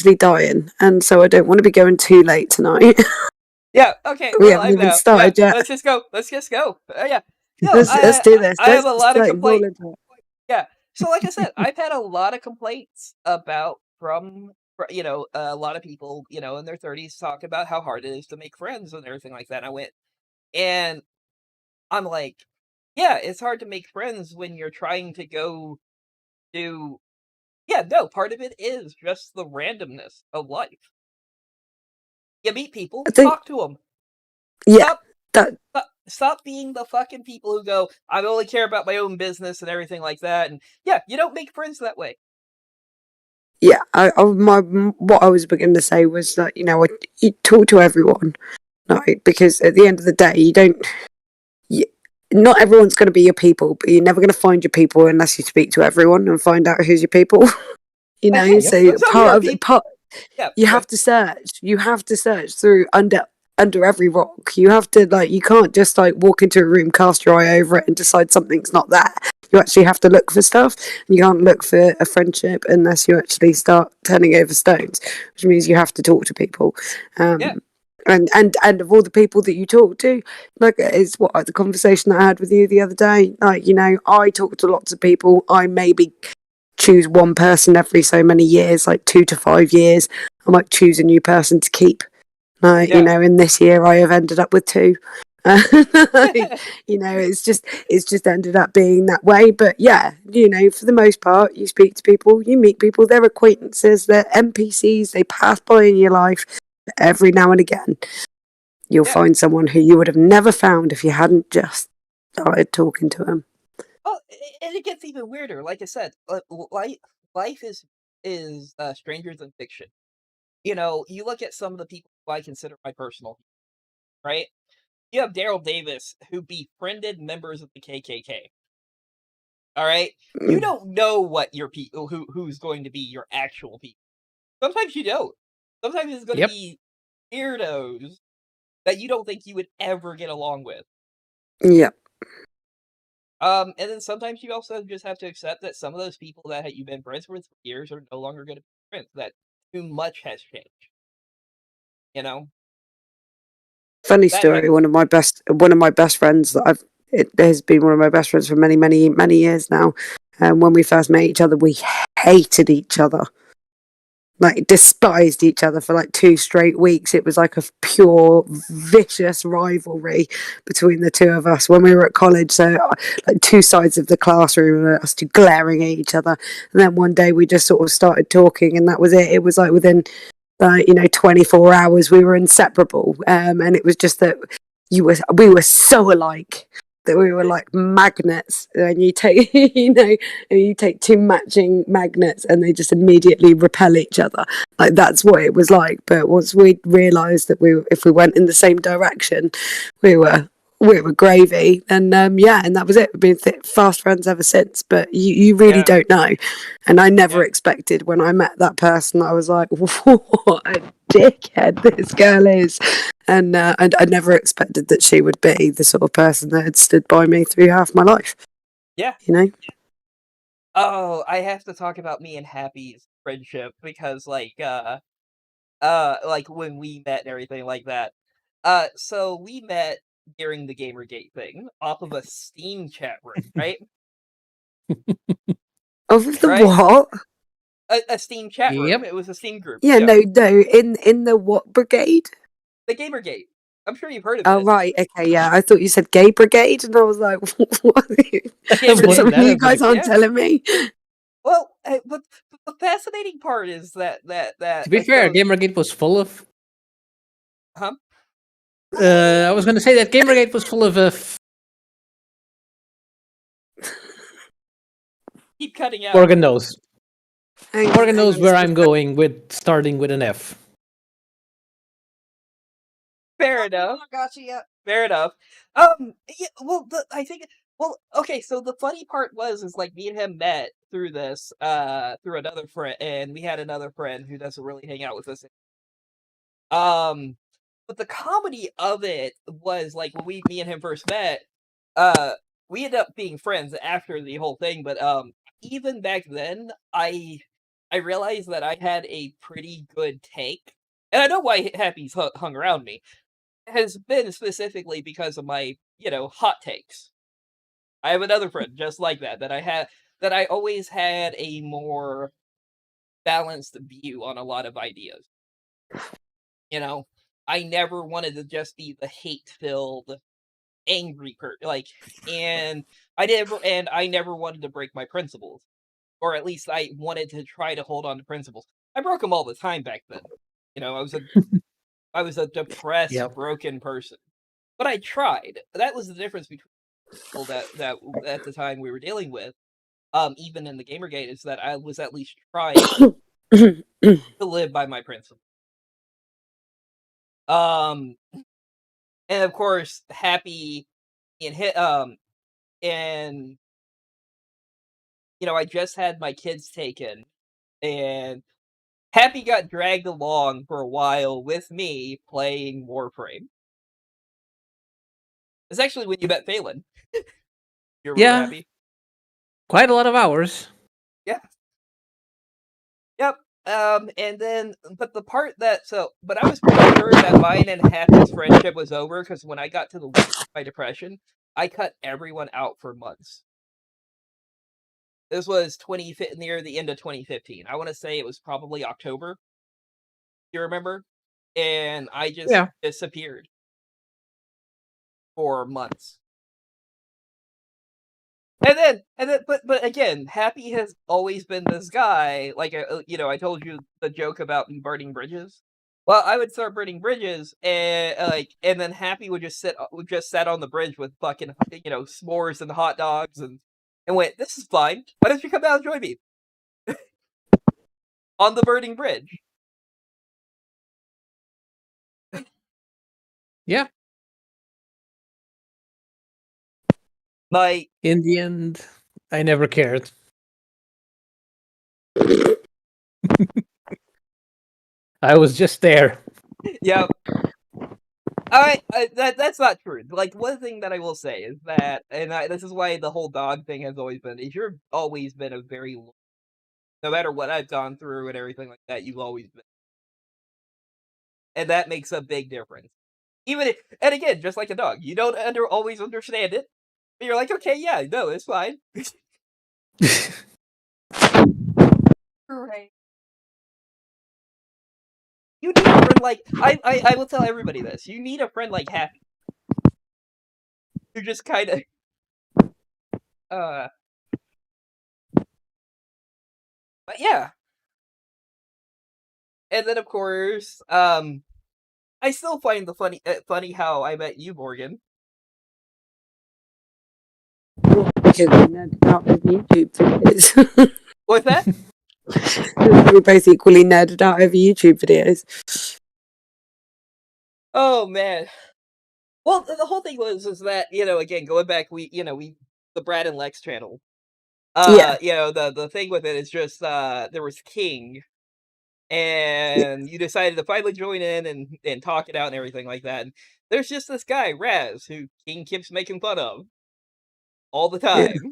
actually dying, and so I don't want to be going too late tonight. Yeah. Okay. We Well, haven't I'm even down. started Yeah. yet. Let's just go. Let's just go. Yeah. No, Let's do this. I have Let's a just lot of like roll complaints. into it. Yeah. So, like I said, I've had a lot of complaints about a lot of people, in their 30s talk about how hard it is to make friends and everything like that. And and I'm like, yeah, it's hard to make friends when you're trying to go do. Yeah, no, part of it is just the randomness of life. You meet people, I think, talk to them. yeah, Stop that Stop being the fucking people who go, I only care about my own business and everything like that. And yeah, you don't make friends that way. yeah. What I was beginning to say was that you talk to everyone, like, because at the end of the day, you don't. You, not everyone's going to be your people, but you're never going to find your people unless you speak to everyone and find out who's your people. Okay, So so part your of people. part Yeah, you go have ahead. to search. You have to search through under every rock. You have to, like, you can't just like walk into a room, cast your eye over it, and decide something's not there. You actually have to look for stuff. You can't look for a friendship unless you actually start turning over stones, which means you have to talk to people. Yeah, And of all the people that you talk to, like, it's what the conversation that I had with you the other day. Like, I talk to lots of people. I maybe choose one person every so many years, like 2 to 5 years. I might choose a new person to keep. yeah. In this year I have ended up with two. It's just ended up being that way. But yeah, for the most part, you speak to people, you meet people, they're acquaintances, they're NPCs, they pass by in your life. Every now and again, you'll Yeah. find someone who you would have never found if you hadn't just started talking to them. Oh, and it gets even weirder. Like I said, life is stranger than fiction. You look at some of the people who I consider my personal, right? You have Daryl Davis, who befriended members of the KKK. All right, you Mm. don't know what your people who's going to be your actual people. Sometimes you don't. Sometimes it's going to Yep. be weirdos that you don't think you would ever get along with. Yeah. And then sometimes you also just have to accept that some of those people that you've been friends with for years are no longer going to be friends. That too much has changed. You know Funny that story. One of my best friends that it has been one of my best friends for many, many, many years now. And when we first met each other, we hated each other, like despised each other for like 2 straight weeks. It was like a pure vicious rivalry between the two of us when we were at college. So like two sides of the classroom, us two glaring at each other. And then one day we just sort of started talking, and that was it. It was like within 24 hours we were inseparable. And it was just that we were so alike that we were like magnets. And you take and you take two matching magnets and they just immediately repel each other. Like, that's what it was like. But once we realized that if we went in the same direction, we were gravy. And yeah, and that was it. We've been fast friends ever since. But you really yeah don't know. And I never yeah expected, when I met that person, I was like, what a dickhead this girl is. And I never expected that she would be the sort of person that had stood by me through half my life. yeah. You know? Oh, I have to talk about me and Happy's friendship because like when we met and everything like that. So we met during the Gamergate thing off of a Steam chat room, right? Of the Right? what? A Steam chat room. Yep. It was a Steam group. Yeah, Yeah, no. In the what brigade? the Gamergate. I'm sure you've heard of Oh it. right, okay, yeah. I thought you said gay brigade, and I was like, what? Is it Wasn't Gamergate. something that you a guys big? aren't Yeah. telling me? Well, but the fascinating part is To be fair, so Gamergate was full of. huh? I was going to say that Gamergate was full of. Keep cutting out. Morgan knows. Morgan knows Hang where on. I'm going with starting with an F. Fair enough. Gotcha. Yeah. Fair enough. Yeah, well, I think. Well, okay. So the funny part is like me and him met through this, through another friend, and we had another friend who doesn't really hang out with us. Um, but the comedy of it was like when me and him first met. Uh, we ended up being friends after the whole thing, but even back then, I realized that I had a pretty good take, and I know why Happy's hung around me, has been specifically because of my, hot takes. I have another friend just like that, that I always had a more balanced view on a lot of ideas. I never wanted to just be the hate-filled, angry and I never wanted to break my principles. Or at least I wanted to try to hold on to principles. I broke them all the time back then. I was a depressed, Yep. broken person. But I tried. That was the difference between people that at the time we were dealing with, even in the Gamergate, is that I was at least trying to live by my principles. And of course, Happy and I just had my kids taken, and Happy got dragged along for a while with me playing Warframe. It's actually when you met Phelan. You remember Yeah. Happy? Quite a lot of hours. Yeah. Yep. And then, but I was pretty sure that mine and Happy's friendship was over, because when I got to the worst of my depression, I cut everyone out for months. This was near the end of 2015. I want to say it was probably October. You remember? And I just disappeared for months. And then, but again, Happy has always been this guy. Like, I told you the joke about me burning bridges. Well, I would start burning bridges, and then Happy would just sat on the bridge with fucking, s'mores and hot dogs, and went, "This is fine. Why don't you come down and join me on the burning bridge?" Yeah. In the end, I never cared. I was just there. Yeah. Alright, that's not true. Like, one thing that I will say is that, this is why the whole dog thing has always been, is you've always been a very, no matter what I've gone through and everything like that, you've always been. And that makes a big difference. And again, just like a dog, you don't always understand it, but you're like, okay, yeah, no, it's fine. Right. You need a friend like, I will tell everybody this, you need a friend like Happy. Who just kinda, but yeah. And then, of course, I still find funny how I met you, Morgan. Because we nerded out over YouTube videos. What's that? We both equally nerded out over YouTube videos. Oh man. Well, the whole thing is that, again, going back, the Brad and Lex channel. Yeah. The thing with it is just, there was King, and you decided to finally join in and talk it out and everything like that. And there's just this guy, Raz, who King keeps making fun of all the time. Yeah.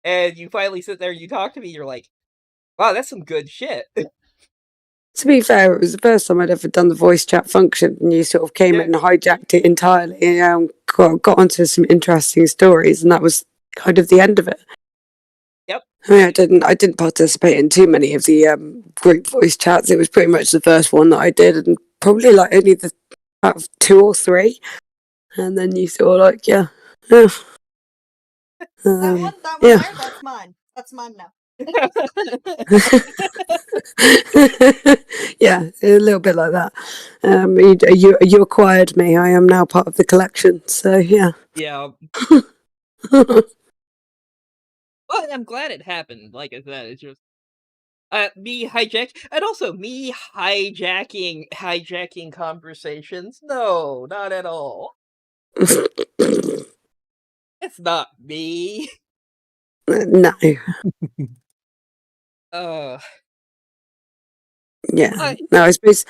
And you finally sit there and you talk to me, you're like, wow, that's some good shit. To be fair, it was the first time I'd ever done the voice chat function, and you sort of came in and hijacked it entirely, and got onto some interesting stories, and that was kind of the end of it. Yep. I didn't participate in too many of the group voice chats. It was pretty much the first one that I did, and probably like only out of 2 or 3, and then you sort of like, yeah. That one there, that's mine. That's mine now. Yeah, a little bit like that. You acquired me. I am now part of the collection. So yeah. Yeah. Well, I'm glad it happened. Like I said, it's just me hijacking conversations. No, not at all. It's not me. No. Yeah. No, I suppose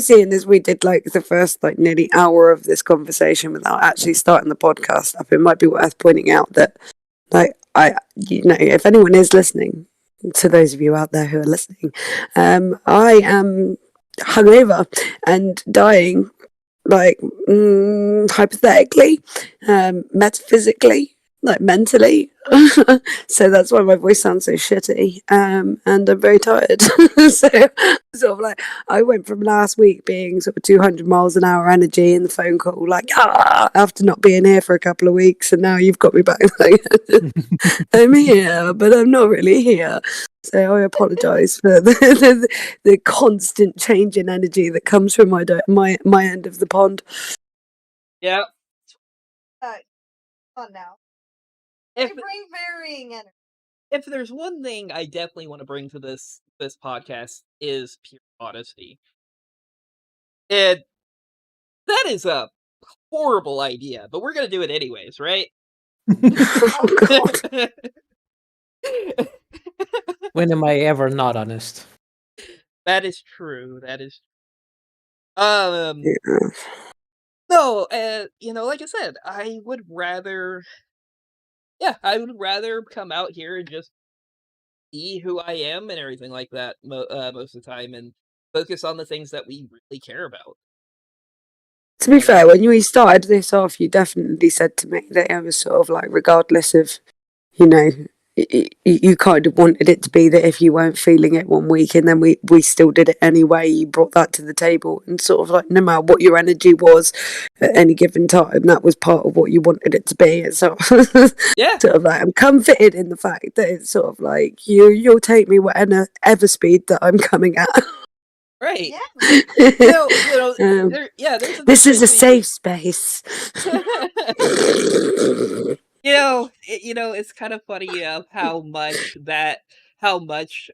seeing as we did like the first like nearly hour of this conversation without actually starting the podcast up, it might be worth pointing out that like if anyone is listening, to those of you out there who are listening, I am hungover and dying, like hypothetically, metaphysically, like mentally. So that's why my voice sounds so shitty. And I'm very tired. So sort of like I went from last week being sort of 200 miles an hour energy in the phone call, like after not being here for a couple of weeks, and now you've got me back. Like, I'm here, but I'm not really here. So I apologise for the constant change in energy that comes from my end of the pond. Yeah. On now. If They bring varying energy. if there's one thing I definitely want to bring to this podcast is pure honesty. And that is a horrible idea, but we're gonna do it anyways, right? Oh, God. When am I ever not honest? That is true. That is. Yeah. No, like I said, I would rather. Yeah, I would rather come out here and just be who I am and everything like that most of the time, and focus on the things that we really care about. To be fair, when we started this off, you definitely said to me that it was sort of like, regardless of, you kind of wanted it to be that if you weren't feeling it one week and then we still did it anyway, you brought that to the table, and sort of like no matter what your energy was at any given time, that was part of what you wanted it to be. And so Yeah. sort of like I'm comforted in the fact that it's sort of like you'll take me whatever speed that I'm coming at. Right. Yeah. There's This is a safe space. It's kind of funny how much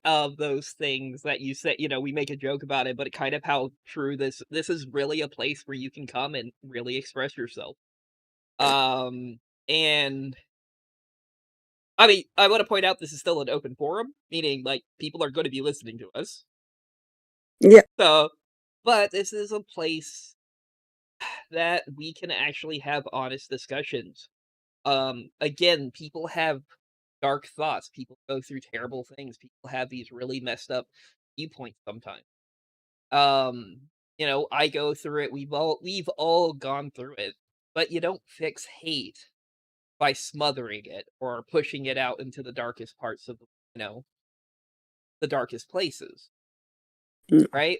of those things that you say, we make a joke about it, but kind of how true this is really a place where you can come and really express yourself. And I mean, I want to point out this is still an open forum, meaning like people are going to be listening to us. Yeah. So, but this is a place that we can actually have honest discussions. Again, people have dark thoughts. People go through terrible things. People have these really messed up viewpoints sometimes. I go through it. We've all gone through it. But you don't fix hate by smothering it or pushing it out into the darkest parts of the darkest places. Right?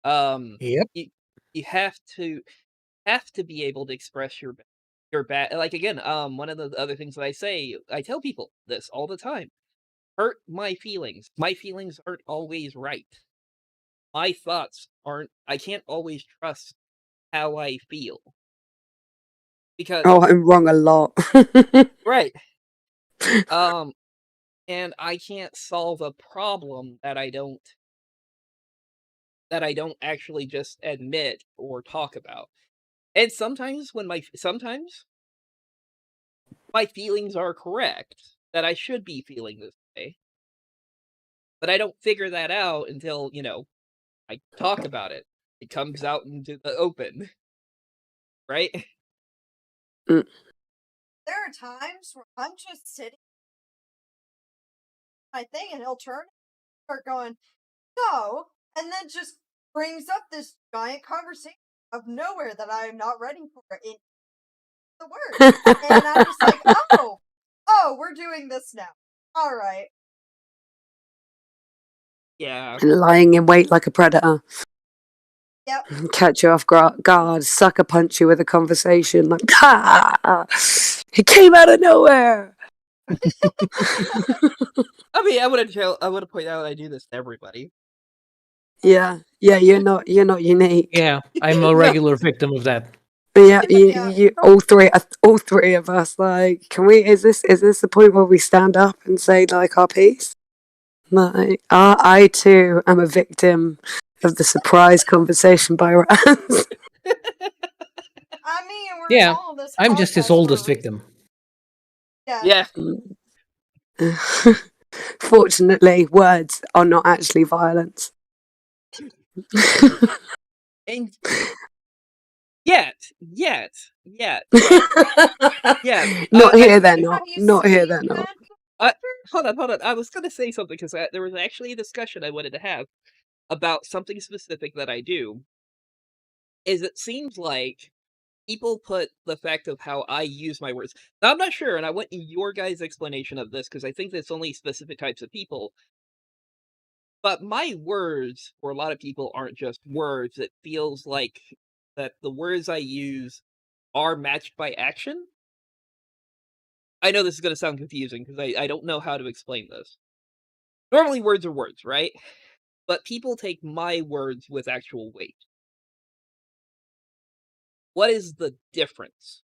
Yep. You have to be able to express your bad. Like again, one of the other things that I tell people this all the time: hurt my feelings. My feelings aren't always right. My thoughts aren't. I can't always trust how I feel because I'm wrong a lot. right. And I can't solve a problem that I don't actually just admit or talk about. And sometimes sometimes my feelings are correct, that I should be feeling this way. But I don't figure that out until, I talk about it. It comes out into the open. Right? There are times where I'm just sitting my thing and he'll turn and start going, so, and then just brings up this giant conversation of nowhere that I am not ready for in the word. And I'm just like, oh, we're doing this now. All right. Yeah. Lying in wait like a predator. Yep. Catch you off guard, sucker punch you with a conversation like, he came out of nowhere. I mean, I want to point out I do this to everybody. Yeah, you're not unique. Yeah, I'm a regular victim of that. Yeah, you all three of us, like, is this the point where we stand up and say like our piece? Like, I too am a victim of the surprise conversation by Raz. I mean, we're all this I'm just his oldest victim. Yeah. Fortunately, words are not actually violence. And yet. Not here, they're not. Not here, they're not. hold on. I was gonna say something because there was actually a discussion I wanted to have about something specific that I do. Is it seems like people put the fact of how I use my words. Now, I'm not sure, and I want your guys' explanation of this because I think that's only specific types of people. But my words, for a lot of people, aren't just words. It feels like that the words I use are matched by action. I know this is going to sound confusing because I don't know how to explain this. Normally, words are words, right? But people take my words with actual weight. What is the difference?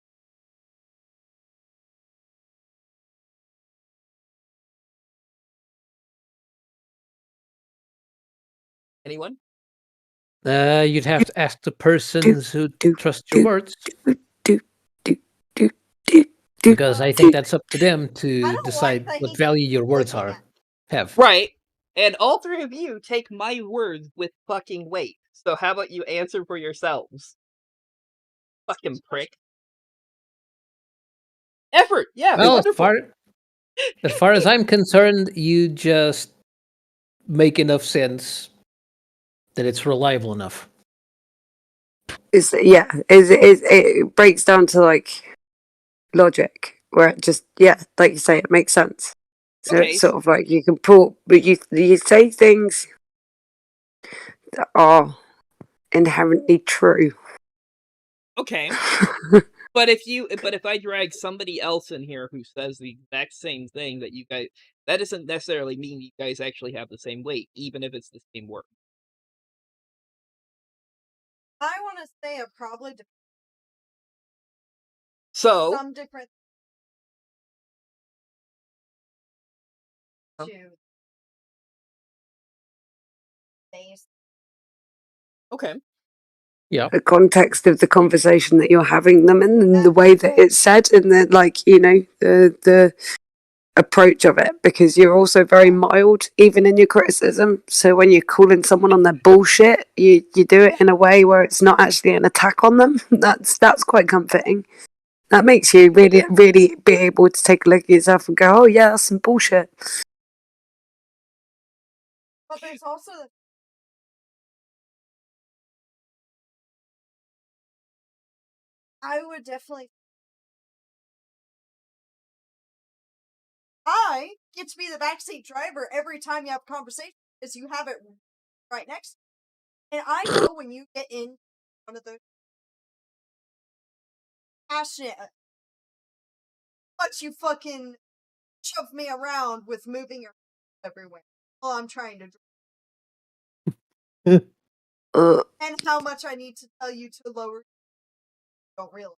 Anyone? You'd have to ask the persons who trust your words, because I think that's up to them to don't decide like that what he value your keeps words looking have. Right. And all three of you take my words with fucking weight. So how about you answer for yourselves? Fucking prick. Effort, yeah, Well, wonderful. as far as I'm concerned, you just make enough sense that it's reliable enough. It breaks down to like logic, where it just like you say, it makes sense. So Okay. it's sort of like you can pull, but you say things that are inherently true. Okay. But if I drag somebody else in here who says the exact same thing that you guys, that doesn't necessarily mean you guys actually have the same weight, even if it's the same word. I want to say it probably depends So, some different Huh? to base. okay. Yeah. The context of the conversation that you're having them in, and the way that it's said, and the approach of it, because you're also very mild even in your criticism. So when you're calling someone on their bullshit, you do it in a way where it's not actually an attack on them. That's quite comforting. That makes you really, really be able to take a look at yourself and go, oh yeah, that's some bullshit. But there's also I would definitely I get to be the backseat driver every time you have a conversation because you have it right next to you. And I know when you get in one of those passionate, but you fucking shove me around with moving your everywhere while I'm trying to drive. And how much I need to tell you to lower. Don't realize.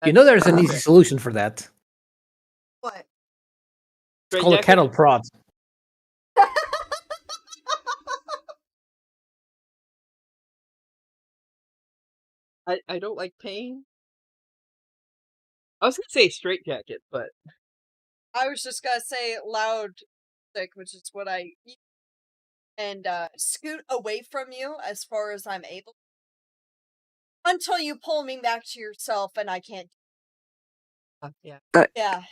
You know, there's an easy solution for that. What? It's called a cattle prod. I don't like pain. I was gonna say straitjacket, but I was just gonna say loud stick, which is what I use, and scoot away from you as far as I'm able until you pull me back to yourself and I can't. yeah. But Yeah.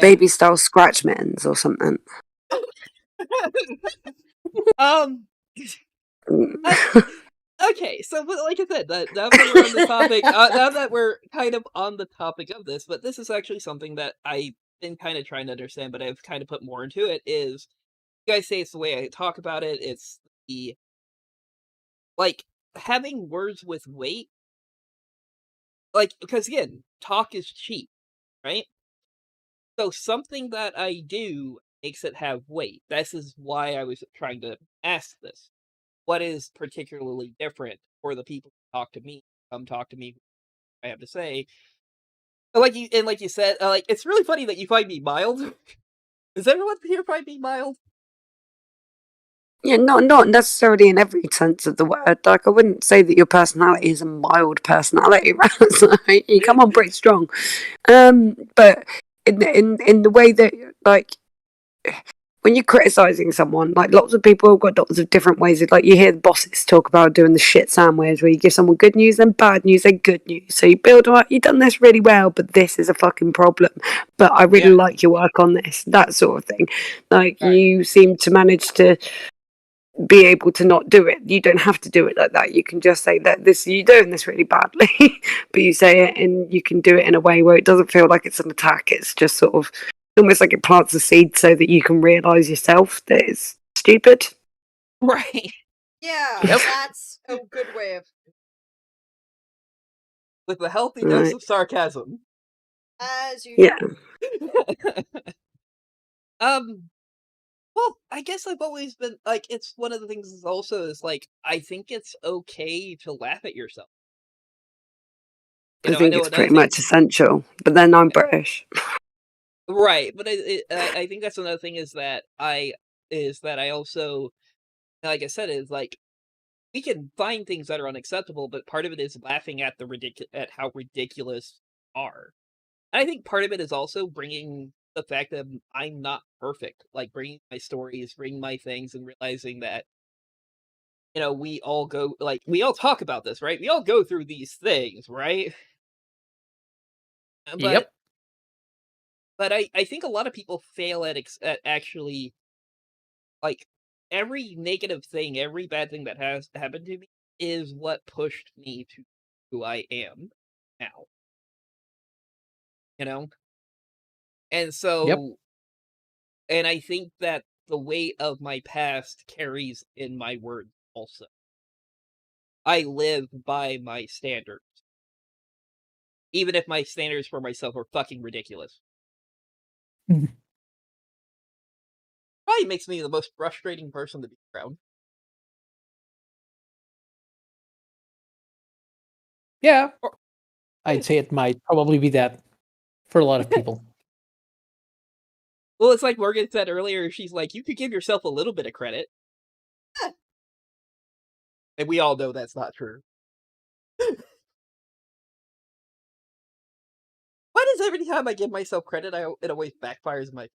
baby style scratch mittens or something. Okay, so but like I said, now that we're on the topic, now that we're kind of on the topic of this, but this is actually something that I've been kind of trying to understand, but I've kind of put more into it. Is you guys say it's the way I talk about it? It's the like having words with weight, like because again, talk is cheap, right? So something that I do makes it have weight. This is why I was trying to ask this. What is particularly different for the people who talk to me, come talk to me, I have to say. Like you said, like it's really funny that you find me mild. Does everyone here find me mild? Yeah, not necessarily in every sense of the word. Like I wouldn't say that your personality is a mild personality, right? You come on pretty strong. But in the way that like when you're criticizing someone, like lots of people have got lots of different ways of, like, you hear the bosses talk about doing the shit sandwich where you give someone good news, then bad news, then good news. So you build them up, you've done this really well, but this is a fucking problem. But I really Yeah. like your work on this, that sort of thing. Like, Right. you seem to manage to be able to not do it. You don't have to do it like that. You can just say that this, you're doing this really badly, but you say it and you can do it in a way where it doesn't feel like it's an attack. It's just sort of almost like it plants a seed so that you can realize yourself that it's stupid. Right. Yeah, Yep. that's a good way of, With a healthy dose Right. of sarcasm. as you Yeah. Well, I guess I've always been like, it's one of the things is also is like, I think it's okay to laugh at yourself. I think it's another pretty thing- much essential. But then I'm British. Right, but I think that's another thing is that I also, like I said, is like we can find things that are unacceptable, but part of it is laughing at at how ridiculous they are. And I think part of it is also bringing the fact that I'm not perfect, like bringing my stories, bringing my things, and realizing that we all talk about this, right? We all go through these things, right? But Yep. But I think a lot of people fail at actually, like, every negative thing, every bad thing that has happened to me is what pushed me to who I am now. And so, and I think that the weight of my past carries in my words also. I live by my standards. Even if my standards for myself are fucking ridiculous. Mhm. Probably makes me the most frustrating person to be around. Yeah. Or- I'd say it might probably be that for a lot of people. Well, it's like Morgan said earlier, she's like, you could give yourself a little bit of credit. And we all know that's not true. Why does every time I give myself credit, it always backfires my...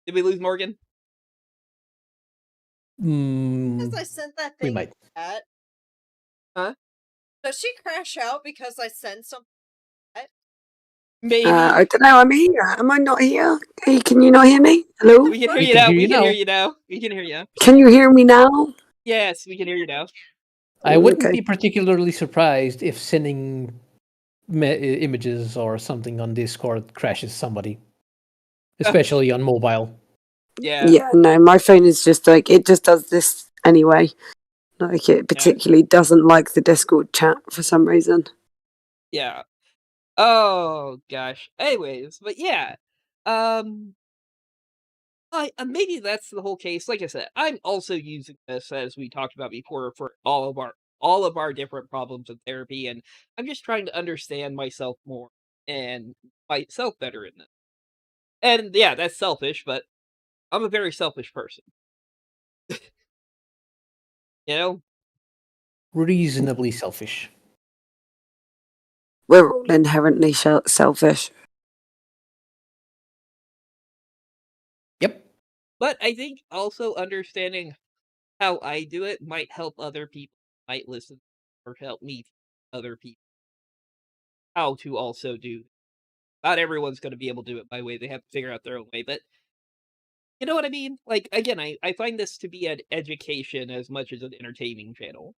Did we lose Morgan? because I Mm, sent that we thing might. in chat. Huh? Does she crash out because I sent something? Maybe. I don't know. I'm here. Am I not here? Hey, can you not hear me? Hello? We can hear We you can now. hear We you can hear now. you now. We can hear you. Can you hear me now? Yes, we can hear you now. I wouldn't Okay. be particularly surprised if sending images or something on Discord crashes somebody, especially on mobile. Yeah. Yeah, no, my phone is just like, it just does this anyway. Like, it particularly doesn't like the Discord chat for some reason. Yeah. Oh gosh. Anyways, but yeah. Maybe that's the whole case. Like I said, I'm also using this, as we talked about before, for all of our different problems in therapy, and I'm just trying to understand myself more and myself better in this. And yeah, that's selfish, but I'm a very selfish person. You know? Reasonably selfish. We're all inherently selfish. Yep. But I think also understanding how I do it might help other people, might listen, or help me teach other people how to also do. Not everyone's going to be able to do it my way. They have to figure out their own way. But you know what I mean? Like, again, I find this to be an education as much as an entertaining channel.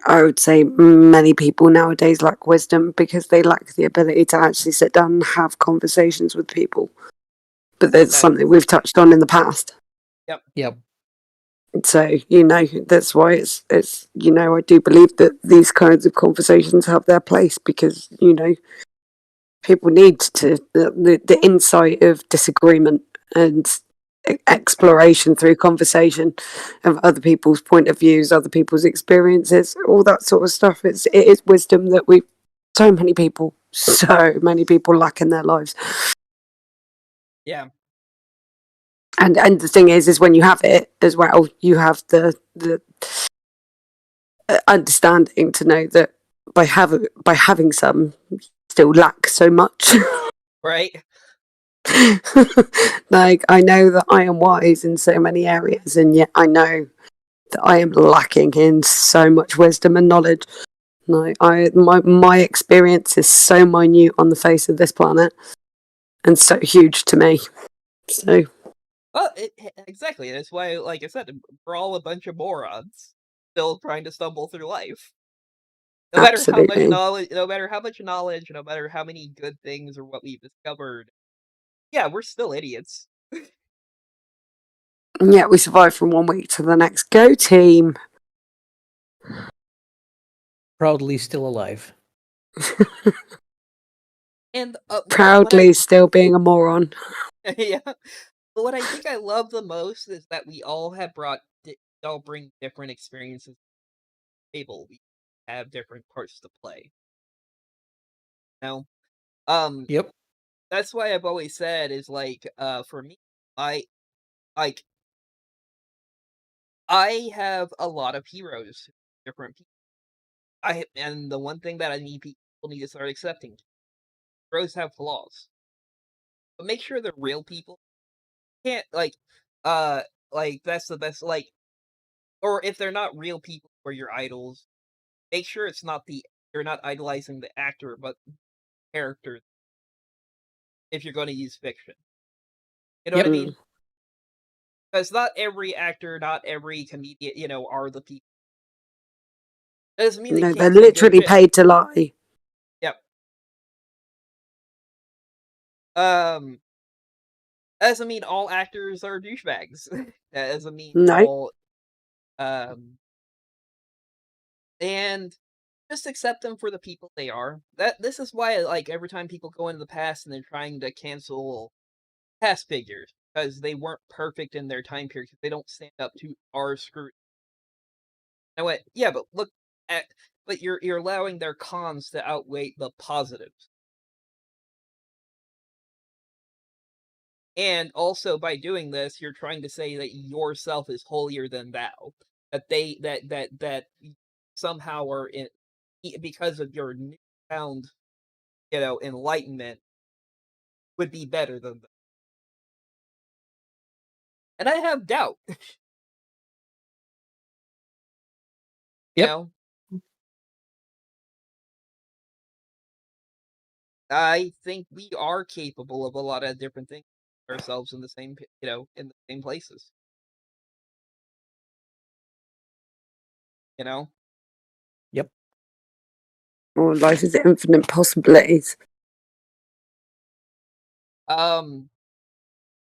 I would say many people nowadays lack wisdom because they lack the ability to actually sit down and have conversations with people. But there's Right. something we've touched on in the past. Yep. So, that's why it's I do believe that these kinds of conversations have their place because, people need to the insight of disagreement and exploration through conversation of other people's point of views, other people's experiences, all that sort of stuff. It is wisdom that so many people lack in their lives. Yeah. And the thing is when you have it as well, you have the understanding to know that by having some, still lack so much. Right? Like, I know that I am wise in so many areas, and yet I know that I am lacking in so much wisdom and knowledge. Like, my experience is so minute on the face of this planet, and so huge to me. So Well, exactly. That's why, like I said, we're all a bunch of morons still trying to stumble through life. No matter how much absolutely, knowledge, no matter how many good things or what we've discovered, yeah, we're still idiots. and yet we survive from one week to the next. Go team! Proudly still alive. And Proudly still being a moron. yeah. But what I think I love the most is that we all have all bring different experiences to the table. We have different parts to play. You know? Yep. That's why I've always said is like, for me, I like I have a lot of heroes, different people. And the one thing that people need to start accepting, heroes have flaws, but make sure they're real people. Can't uh, that's the best. Or if they're not real people or your idols, make sure you're not idolizing the actor, but character. If you're going to use fiction, you know what I Yep. mean? Because not every actor, not every comedian, are the people. That doesn't mean they No, they're can't say good literally shit. paid to lie. Yep. Um, that doesn't mean all actors are douchebags. That doesn't mean No. all. And just accept them for the people they are. This is why, like, every time people go into the past and they're trying to cancel past figures because they weren't perfect in their time period, because they don't stand up to our scrutiny. I went, yeah, but but you're allowing their cons to outweigh the positives. And also by doing this, you're trying to say that yourself is holier than thou. That somehow are in because of your newfound, enlightenment would be better than them. And I have doubt. You Yep. know? I think we are capable of a lot of different things ourselves in the same, in the same places. You know? Yep. Or life is infinite possibilities.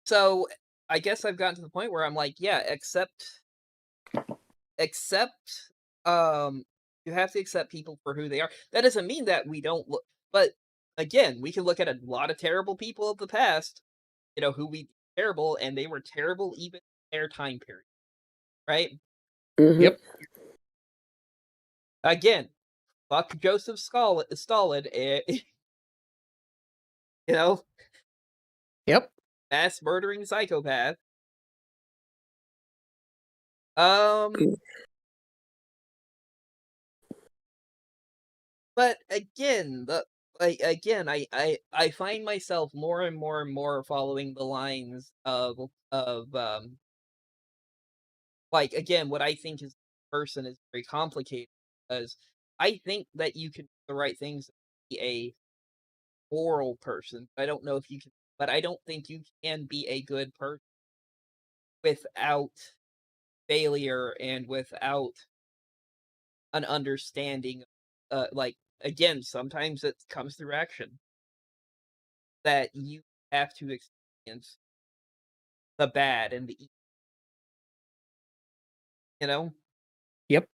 So I guess I've gotten to the point where I'm like, yeah, accept you have to accept people for who they are. That doesn't mean that we don't look, but again, we can look at a lot of terrible people of the past, who we terrible, and they were terrible even in their time period. Right? Mm-hmm. Yep. Again, fuck Joseph Stalin, Yep. mass murdering psychopath. But again, I find myself more and more and more following the lines of like, again, what I think is person is very complicated, because I think that you can do the right things to be a moral person. I don't know if you can, but I don't think you can be a good person without failure and without an understanding. Like, again, sometimes it comes through action that you have to experience the bad and the evil. You know? Yep.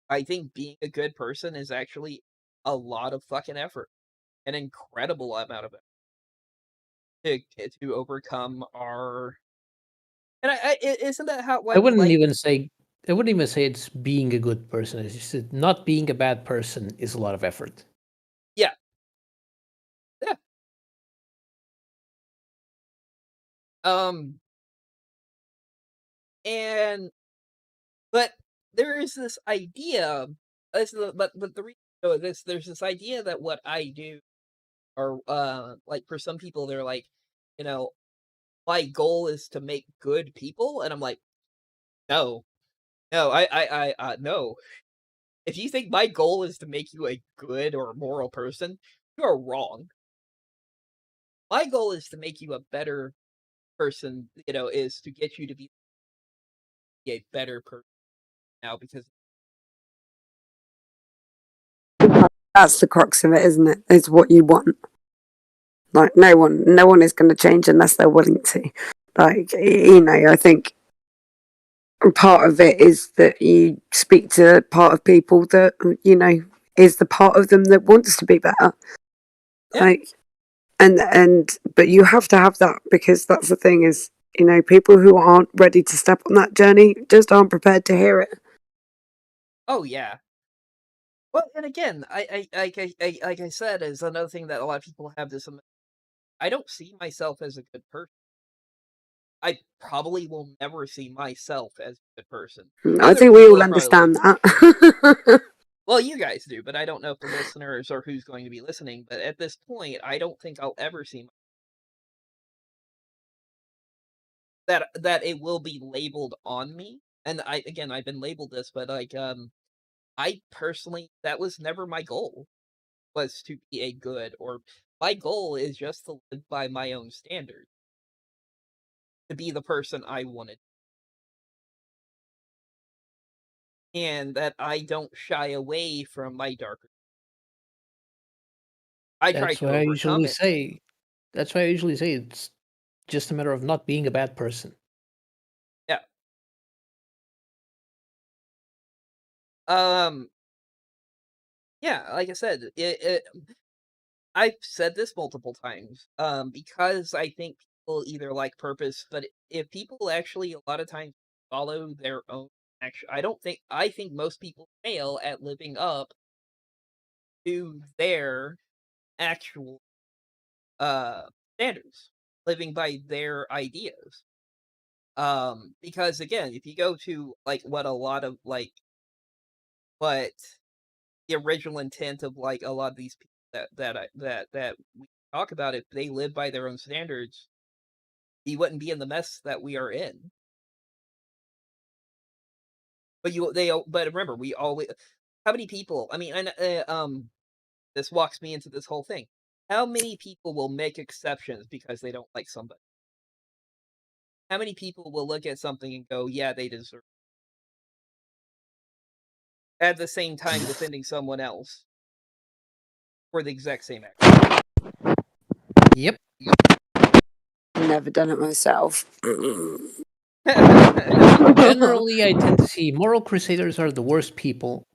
I think being a good person is actually a lot of fucking effort, an incredible amount of effort to overcome our. And isn't that why I we wouldn't like? even say I wouldn't even say it's being a good person. It's just that not being a bad person is a lot of effort. Yeah, yeah. Um, and but there is this idea but the reason so there's this idea that what I do, or like for some people they're like, you know, my goal is to make good people, and I'm like, no, no, no. If you think my goal is to make you a good or moral person, you are wrong. My goal is to make you a better person, is to get you to be a better person now, because That's the crux of it, isn't it? It's what you want. Like no one is going to change unless they're willing to. Like I think part of it is that you speak to part of people that is the part of them that wants to be better. Yeah. Like, but you have to have that, because that's the thing is, people who aren't ready to step on that journey just aren't prepared to hear it. oh yeah. Well, and again, like I said, is another thing that a lot of people have this. I don't see myself as a good person. I probably will never see myself as a good person. I Other think we people all are probably like, understand that. well, you guys do, but I don't know if the listeners or who's going to be listening. But at this point, I don't think I'll ever see that it will be labeled on me. And I've been labeled this, but like, I personally, that was never my goal, was to be a good, or my goal is just to live by my own standards, to be the person I wanted, and that I don't shy away from my darker. I try That's to why I overcome usually it. say. That's why I usually say it's just a matter of not being a bad person. Yeah. Um. Yeah, like I said, I've said this multiple times. Because I think people either like purpose, but if people actually a lot of times follow their own action, I think most people fail at living up to their actual standards, living by their ideas. Because again, if you go to like what a lot of like what the original intent of like a lot of these people that we talk about, if they live by their own standards, he wouldn't be in the mess that we are in. But remember, we always, how many people? I mean, and this walks me into this whole thing. How many people will make exceptions because they don't like somebody? How many people will look at something and go, "Yeah, they deserve," at the same time defending someone else for the exact same act? Yep. Never done it myself. Generally, I tend to see moral crusaders are the worst people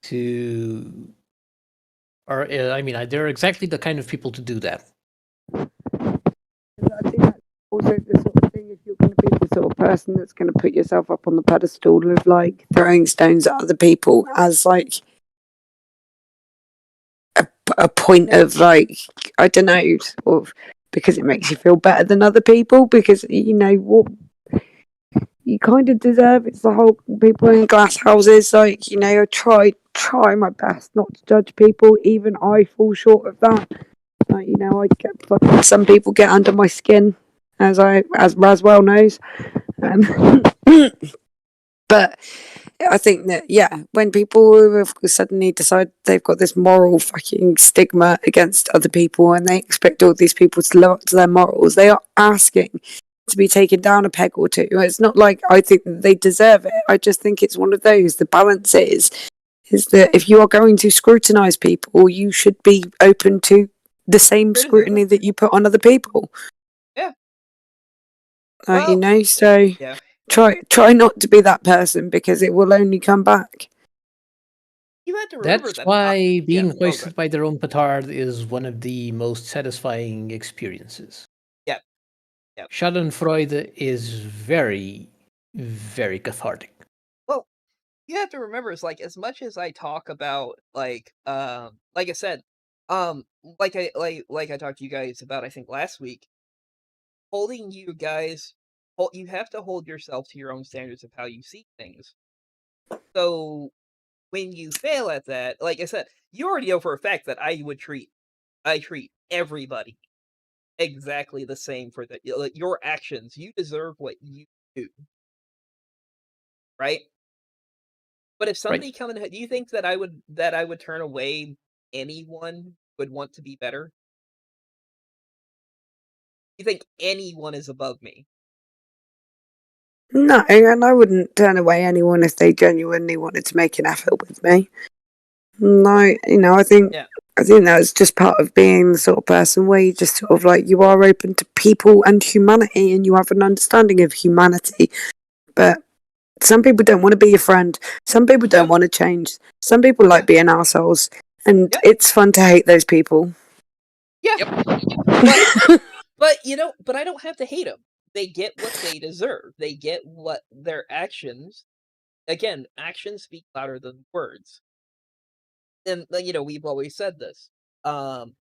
to. Or I mean, they're exactly the kind of people to do that. I think that's also the sort of thing, if you're going to be the sort of person that's going to put yourself up on the pedestal of like throwing stones at other people as like a point of like, I don't know, sort of, because it makes you feel better than other people, because what you kind of deserve. It's the whole people in glass houses, like, I try my best not to judge people. Even I fall short of that. Like, I get fucking, some people get under my skin, as Raswell knows. But I think that, yeah, when people have suddenly decide they've got this moral fucking stigma against other people, and they expect all these people to live up to their morals, they are asking to be taken down a peg or two. It's not like I think that they deserve it. I just think it's one of those. The balance is that if you are going to scrutinize people, you should be open to the same scrutiny that you put on other people. Yeah. So yeah. try not to be that person, because it will only come back. You have to remember That's that. why being yeah. hoisted by their own petard is one of the most satisfying experiences. Yeah. Schadenfreude is very, very cathartic. Well, you have to remember, it's like, as much as I talk about like I said, like I talked to you guys about, I think last week, holding you guys, you have to hold yourself to your own standards of how you see things. So when you fail at that, like I said, you already know for a fact that I treat everybody exactly the same for like your actions. You deserve what you do, right? But if Right. somebody come in, do you think that I would turn away anyone would want to be better? You think anyone is above me? No, and I wouldn't turn away anyone if they genuinely wanted to make an effort with me. No, I think Yeah. that's just part of being the sort of person where you just sort of like you are open to people and humanity, and you have an understanding of humanity. But some people don't want to be your friend. Some people don't Yeah. want to change. Some people like being assholes, and Yeah. it's fun to hate those people. Yeah. But but I don't have to hate them. They get what they deserve. They get what their actions. Again, actions speak louder than words. And we've always said this. Um,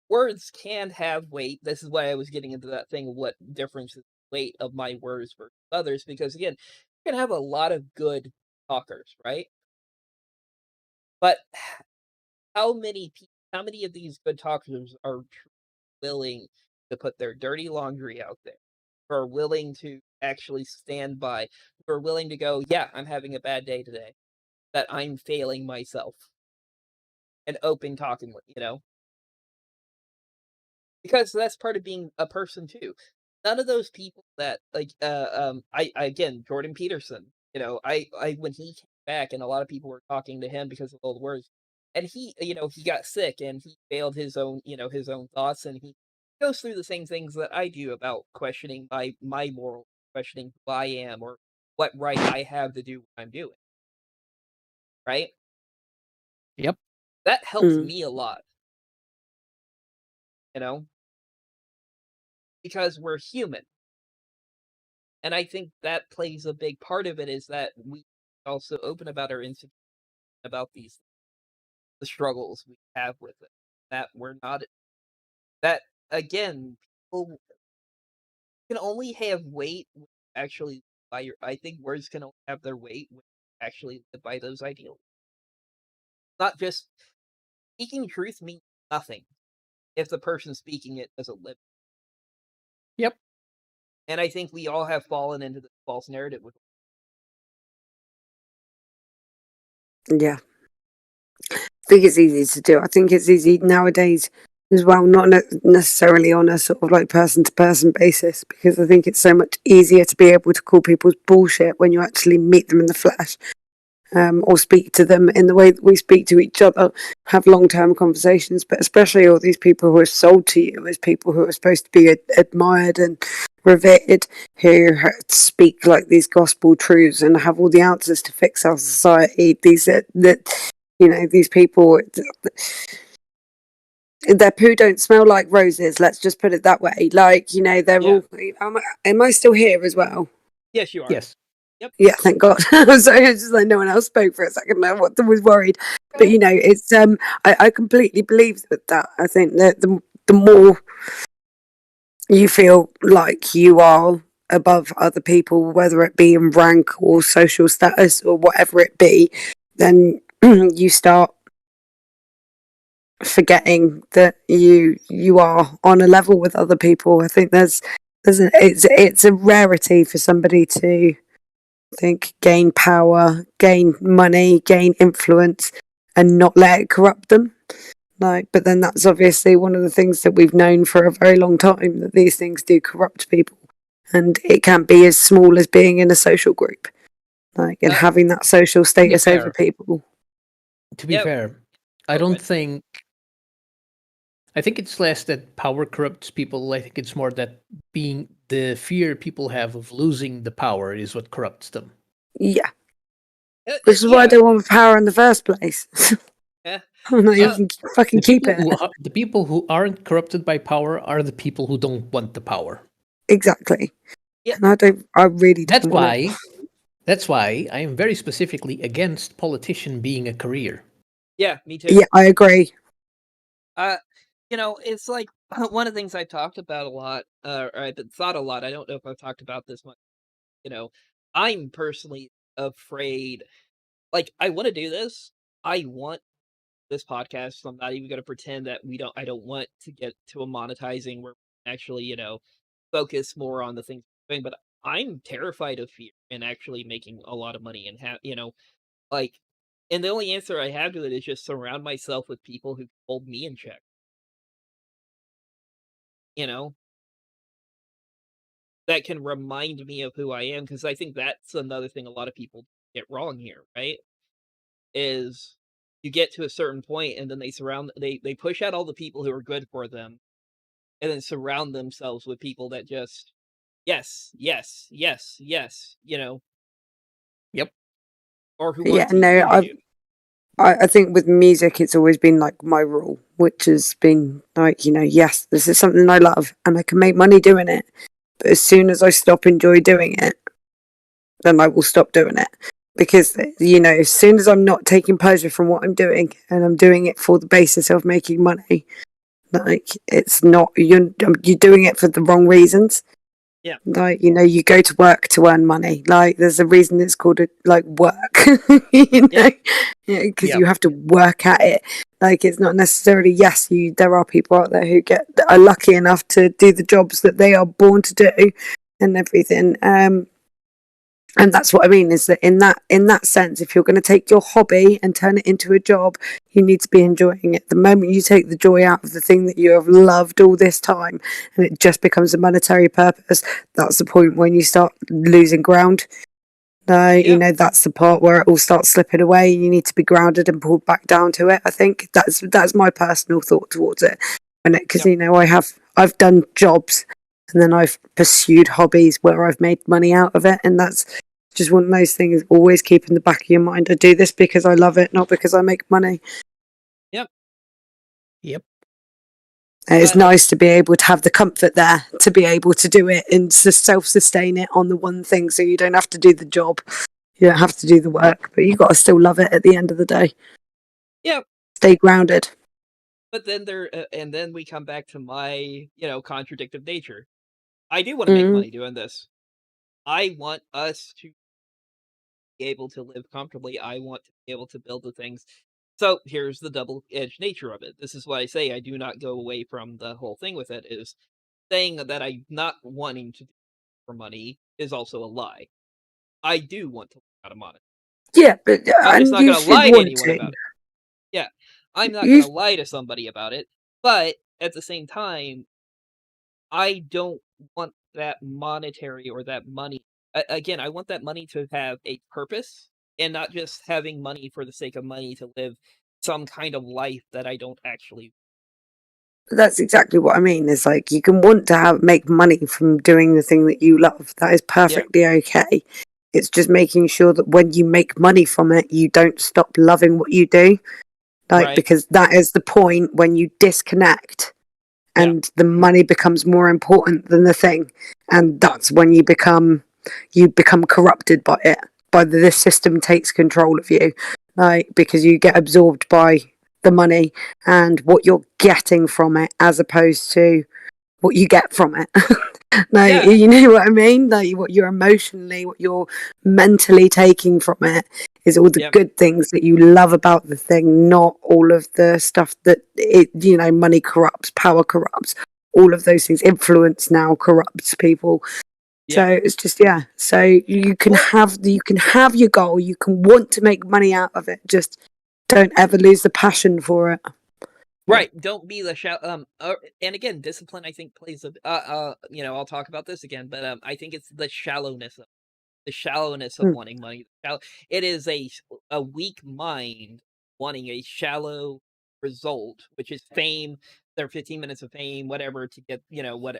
Words can have weight. This is why I was getting into that thing of what difference is the weight of my words versus others. Because again, you can have a lot of good talkers, right? But how many of these good talkers are willing to put their dirty laundry out there? Who are willing to actually stand by? Who are willing to go, yeah, I'm having a bad day today. That I'm failing myself. And open talking with, because that's part of being a person too. None of those people that like I again Jordan Peterson, I when he came back and a lot of people were talking to him because of all the words, and he got sick and he failed his own thoughts, and he goes through the same things that I do about questioning my moral, questioning who I am or what right I have to do what I'm doing, right? Yep. That helps Mm. me a lot, because we're human. And I think that plays a big part of it, is that we also open about our insecurity, about the struggles we have with it. That we're not that again, people can only have weight when you actually by your I think words can only have their weight when you actually live by those ideals. Not just speaking truth means nothing if the person speaking it doesn't live. Yep. And I think we all have fallen into the false narrative with Yeah. I think it's easy to do. I think it's easy nowadays as well, not necessarily on a sort of like person to person basis, because I think it's so much easier to be able to call people's bullshit when you actually meet them in the flesh, or speak to them in the way that we speak to each other, have long term conversations. But especially all these people who are sold to you as people who are supposed to be admired and revered, who speak like these gospel truths and have all the answers to fix our society. These people, their poo don't smell like roses. Let's just put it that way. Like, they're Yeah. all. Am I still here as well? Yes, you are. Yes. Yep. Yeah, thank God. So it's just like no one else spoke for a second. I was worried, but it's I completely believe that. I think that the more you feel like you are above other people, whether it be in rank or social status or whatever it be, then you start forgetting that you are on a level with other people. I think it's a rarity for somebody to gain power, gain money, gain influence, and not let it corrupt them. But then that's obviously one of the things that we've known for a very long time, that these things do corrupt people, and it can be as small as being in a social group, and having that social status over people. To be fair, I don't think. I think it's less that power corrupts people. I think it's more that being the fear people have of losing the power is what corrupts them. Yeah. Which is why I don't want power in the first place. Yeah. You can fucking keep it. The people who aren't corrupted by power are the people who don't want the power. Exactly. Yeah. And I really don't want it. That's why I am very specifically against politician being a career. Yeah, me too. Yeah, I agree. It's like one of the things I've talked about a lot, or I've thought a lot. I don't know if I've talked about this much. I'm personally afraid like, I want to do this. I want this podcast. So I'm not even going to pretend that I don't want to get to a monetizing where we actually, focus more on the things we're doing. But I'm terrified of fear and actually making a lot of money and like, and the only answer I have to it is just surround myself with people who hold me in check. You know, that can remind me of who I am, because I think that's another thing a lot of people get wrong here, right? Is you get to a certain point and then they push out all the people who are good for them and then surround themselves with people that just yes, yes, yes, yes, Yep. or who Yeah, want to no, include you. I think with music, it's always been like my rule, which has been like, yes, this is something I love and I can make money doing it. But as soon as I stop enjoy doing it, then I will stop doing it. Because, as soon as I'm not taking pleasure from what I'm doing and I'm doing it for the basis of making money, like, it's not, you're doing it for the wrong reasons. Yeah. Like, you go to work to earn money. Like, there's a reason it's called work, Yeah. because Yeah. you have to work at it. Like, it's not necessarily, yes, there are people out there who are lucky enough to do the jobs that they are born to do and everything. And that's what I mean, is that in that sense, if you're going to take your hobby and turn it into a job, you need to be enjoying it. The moment you take the joy out of the thing that you have loved all this time and it just becomes a monetary purpose, that's the point when you start losing ground. That's the part where it all starts slipping away. You need to be grounded and pulled back down to it. I think that's my personal thought towards it. Because I've done jobs and then I've pursued hobbies where I've made money out of it, and that's just one of those things. Always keep in the back of your mind, I do this because I love it, not because I make money. Yep. And it's nice to be able to have the comfort there to be able to do it and to self-sustain it on the one thing, so you don't have to do the job, you don't have to do the work, but you got to still love it at the end of the day. Yeah. Stay grounded. But then and then we come back to my, contradictive nature. I do want to make money doing this. I want us to be able to live comfortably. I want to be able to build the things. So here's the double-edged nature of it. This is why I say I do not go away from the whole thing with it, is saying that I'm not wanting to do it for money is also a lie. I do want to learn how to monetize. Yeah, but I'm just not you going to should lie to want anyone to. about it. Yeah, I'm not You going to lie to somebody about it, but at the same time, I don't want that monetary or that money. Again, I want that money to have a purpose and not just having money for the sake of money to live some kind of life that I don't actually. That's exactly what I mean. Is like, you can want to make money from doing the thing that you love. That is perfectly okay. It's just making sure that when you make money from it, you don't stop loving what you do. Like, Right. because that is the point when you disconnect and the money becomes more important than the thing. And that's when you become corrupted by it. This system takes control of you. Like, because you get absorbed by the money and what you're getting from it, as opposed to what you get from it. Like, you know what I mean? Like, what you're emotionally, what you're mentally taking from it is all the good things that you love about the thing, not all of the stuff that money corrupts, power corrupts, all of those things. Influence now corrupts people. So it's just, so you can have your goal, you can want to make money out of it, just don't ever lose the passion for it. Right, don't be the and again, discipline I think plays I'll talk about this again, but I think it's the shallowness of wanting money. It is a weak mind wanting a shallow result, which is fame, their 15 minutes of fame, whatever, to get, I'm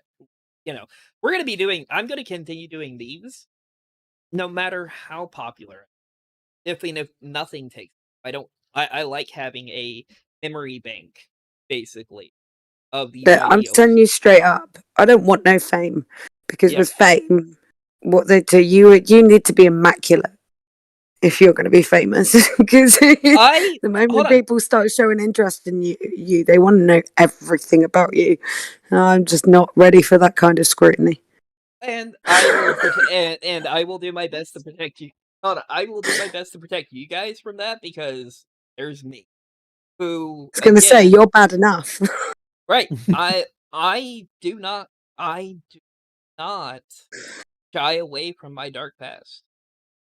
going to continue doing these no matter how popular. If nothing takes, I like having a memory bank, basically, of these But I'm ideals. telling you straight up, I don't want no fame, because with fame, what they do, you need to be immaculate if you're going to be famous. Because the moment people start showing interest in you, they want to know everything about you. And I'm just not ready for that kind of scrutiny. And I will I will do my best to protect you. hold on, I will do my best to protect you guys from that because there's me, who I was going to say, again, you're bad enough. right? I do not shy away from my dark past.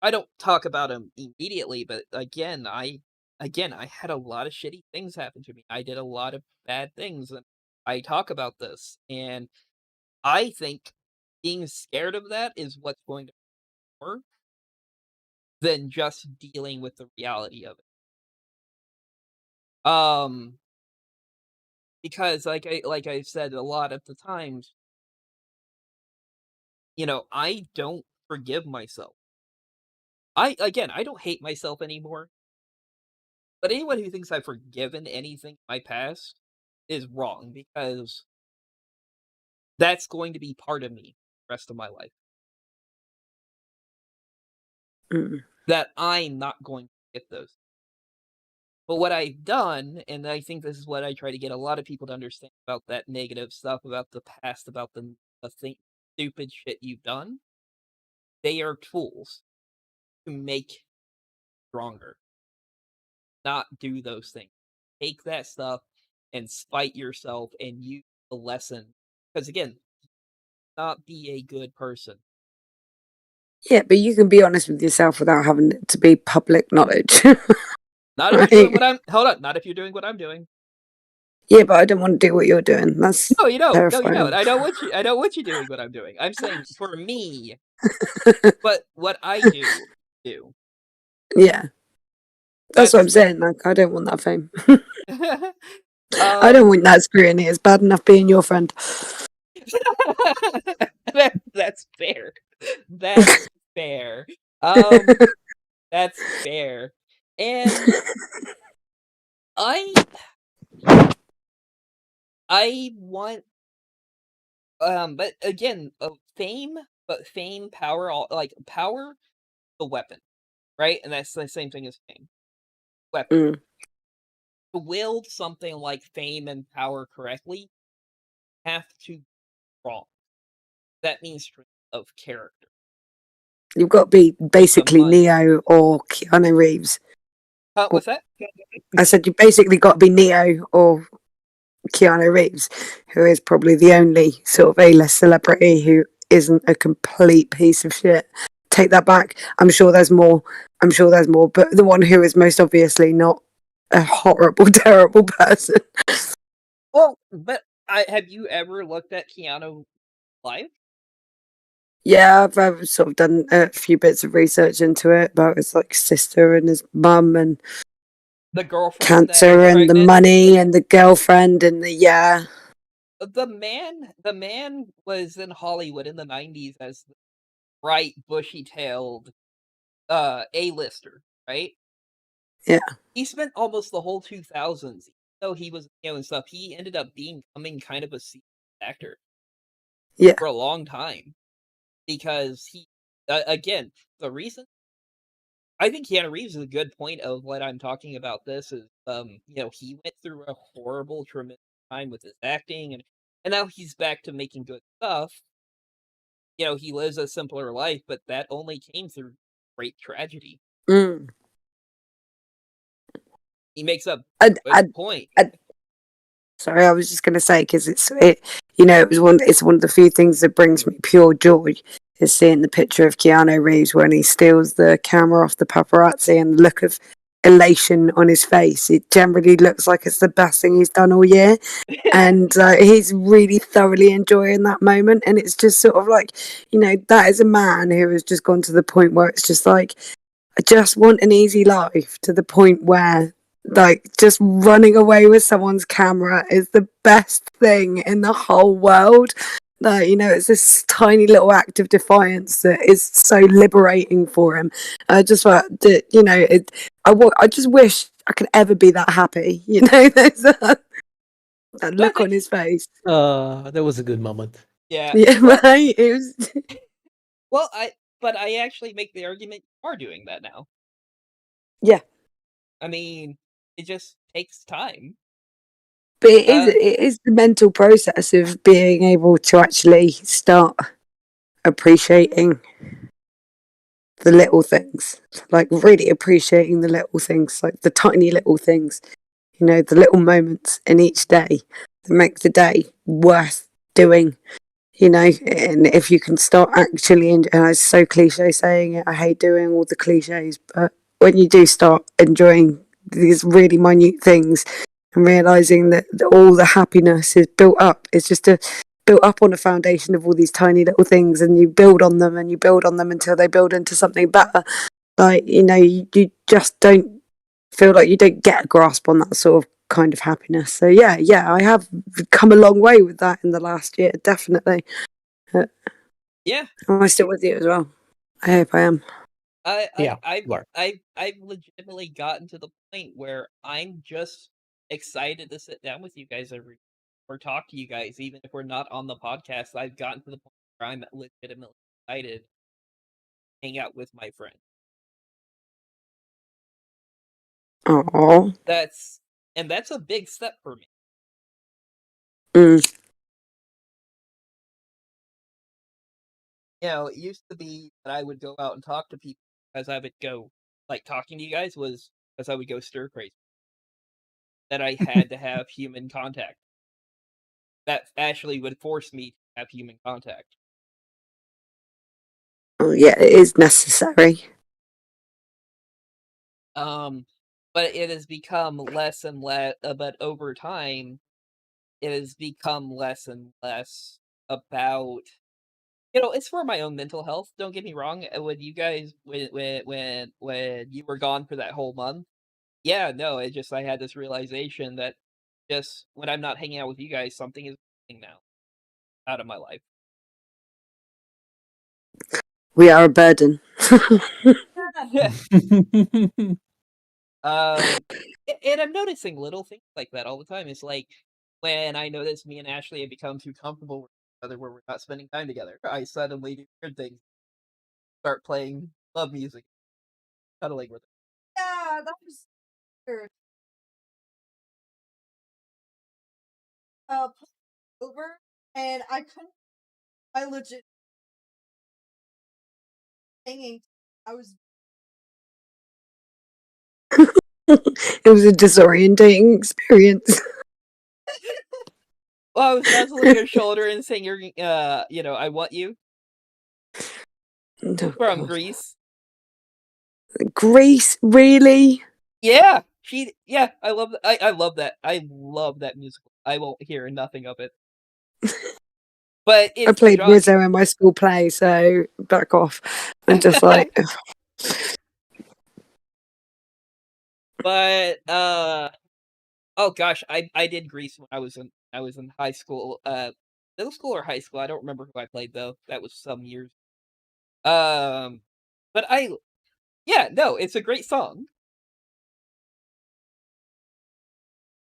I don't talk about them immediately, but again, I had a lot of shitty things happen to me. I did a lot of bad things, and I talk about this. And I think being scared of that is what's going to work than just dealing with the reality of it. Because like I said a lot of the times, I don't forgive myself. I don't hate myself anymore. But anyone who thinks I've forgiven anything in my past is wrong because that's going to be part of me the rest of my life. Mm. That I'm not going to get those. But what I've done, and I think this is what I try to get a lot of people to understand about that negative stuff, about the past, about the stupid shit you've done, they are tools to make you stronger. Not do those things. Take that stuff and spite yourself and use the lesson. Because again, not be a good person. Yeah, but you can be honest with yourself without having it to be public knowledge. Not if you're doing what I'm. Hold on. Not if you're doing what I'm doing. Yeah, but I don't want to do what you're doing. That's No, you don't. terrifying. No, you don't. I know what you're doing. What I'm doing. I'm saying for me, but what I do. Yeah, that's what I'm saying. Like, I don't want that fame. I don't want that scrutiny. It's bad enough being your friend. That's fair. That's fair. That's fair. And I want but again, fame, power, power, the weapon, right? And that's the same thing as fame. Weapon. Mm. To wield something like fame and power correctly, have to be strong. That means strength of character. You've got to be basically Neo or Keanu Reeves. What's that? I said you basically got to be Neo or Keanu Reeves, who is probably the only sort of A-list celebrity who isn't a complete piece of shit. Take that back. I'm sure there's more. But the one who is most obviously not a horrible, terrible person. Well, but have you ever looked at Keanu live? Yeah, I've sort of done a few bits of research into it about his sister and his mum and the girlfriend, cancer and the money and the girlfriend and the The man was in Hollywood in the 90s as the bright, bushy-tailed A-lister, right? Yeah. He spent almost the whole 2000s, though he was and stuff. He ended up becoming kind of a C actor. Yeah. For a long time. Because he, again, the reason I think Keanu Reeves is a good point of what I'm talking about. This is, he went through a horrible, tremendous time with his acting, and now he's back to making good stuff. He lives a simpler life, but that only came through great tragedy. Mm. He makes a good point. Sorry, I was just going to say because it's one of the few things that brings me pure joy is seeing the picture of Keanu Reeves when he steals the camera off the paparazzi and the look of elation on his face. It generally looks like it's the best thing he's done all year, and he's really thoroughly enjoying that moment. And it's just sort of like, that is a man who has just gone to the point where it's just like, I just want an easy life, to the point where just running away with someone's camera is the best thing in the whole world. It's this tiny little act of defiance that is so liberating for him. I just thought that, I just wish I could ever be that happy. There's that look on his face. That was a good moment. Yeah. Yeah, right. It was. Well, I actually make the argument you are doing that now. Yeah. I mean, it just takes time. But it is the mental process of being able to actually start appreciating the little things, like really appreciating the little things, like the tiny little things, you know, the little moments in each day that make the day worth doing, you know. And if you can start actually, and it's so cliche saying it, I hate doing all the cliches, but when you do start enjoying these really minute things and realizing that all the happiness is built up, it's just built up on a foundation of all these tiny little things, and you build on them and you build on them until they build into something better. Like, you know, you just don't feel like you don't get a grasp on that sort of kind of happiness. So yeah, I have come a long way with that in the last year, definitely. Yeah. Am I still with you as well? I hope I am. Yeah, you are. I've legitimately gotten to the point where I'm just excited to sit down with you guys or talk to you guys, even if we're not on the podcast. I've gotten to the point where I'm legitimately excited to hang out with my friends. Oh, That's a big step for me. You know, it used to be that I would go out and talk to people as I would go, like, talking to you guys was as I would go stir crazy. That I had to have human contact. That actually would force me to have human contact. oh yeah, it is necessary. But it has become less and less, but over time, it has become less and less about, you know, it's for my own mental health. Don't get me wrong. When you guys, when you were gone for that whole month, yeah, no, it just I had this realization that just when I'm not hanging out with you guys, something is missing now out of my life. We are a burden. And I'm noticing little things like that all the time. It's like when I notice me and Ashley have become too comfortable with each other where we're not spending time together, I suddenly do weird things. Start playing love music, cuddling with it. Yeah, that was weird. Over, and I couldn't. I legit singing. I was. It was a disorientating experience. Well, I was nuzzling your shoulder and saying, "You're, you know, I want you." Oh, From God. Greece. Greece, really? Yeah, yeah, I love I love that. I love that musical. I won't hear nothing of it. But I it's played John. Rizzo in my school play, so back off. I'm just like, But oh gosh, I did Grease when I was in high school, middle school or high school. I don't remember who I played though. That was some years. But yeah, no, it's a great song.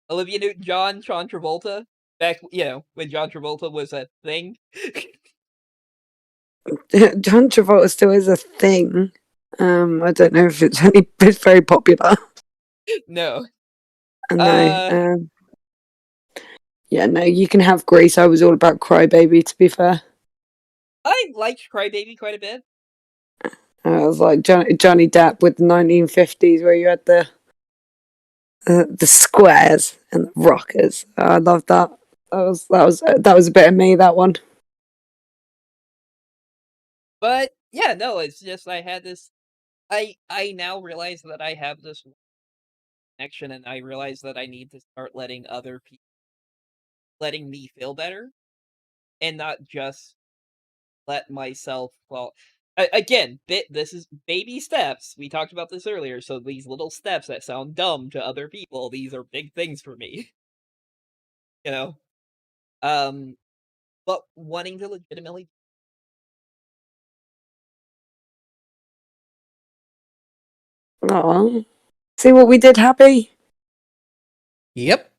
Olivia Newton-John, John Travolta, back, you know, when John Travolta was a thing. John Travolta still is a thing. I don't know if it's very popular. No. No. Yeah, no, you can have Grease. I was all about Crybaby, to be fair. I liked Crybaby quite a bit. I was like Johnny Depp with the 1950s, where you had the squares and the rockers. I loved that. That was a bit of me, that one. But yeah, no, it's just I had this. I now realize that I have this connection, and I realize that I need to start letting other people letting me feel better, and not just let myself. Well, again, this is baby steps. We talked about this earlier. So these little steps that sound dumb to other people, these are big things for me. You know, but wanting to legitimately. Oh, see what we did, Happy? Yep.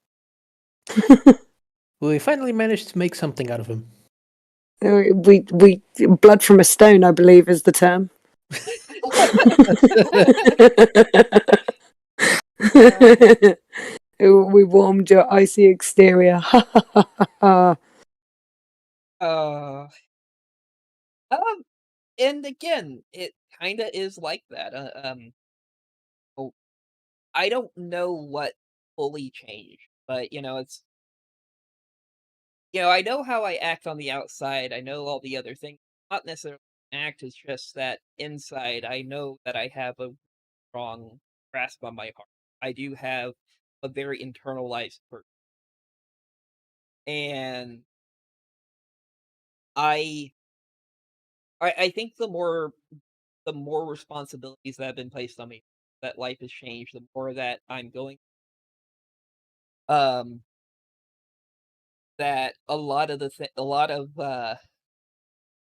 We finally managed to make something out of him. We blood from a stone, I believe, is the term. We warmed your icy exterior. Uh, and again, it kind of is like that. Oh, I don't know what fully changed, but it's I know how I act on the outside. I know all the other things. Not necessarily act, it's just that inside, I know that I have a strong grasp on my heart. I do have a very internalized person, and I I think the more responsibilities that have been placed on me, that life has changed, the more that I'm going um that a lot of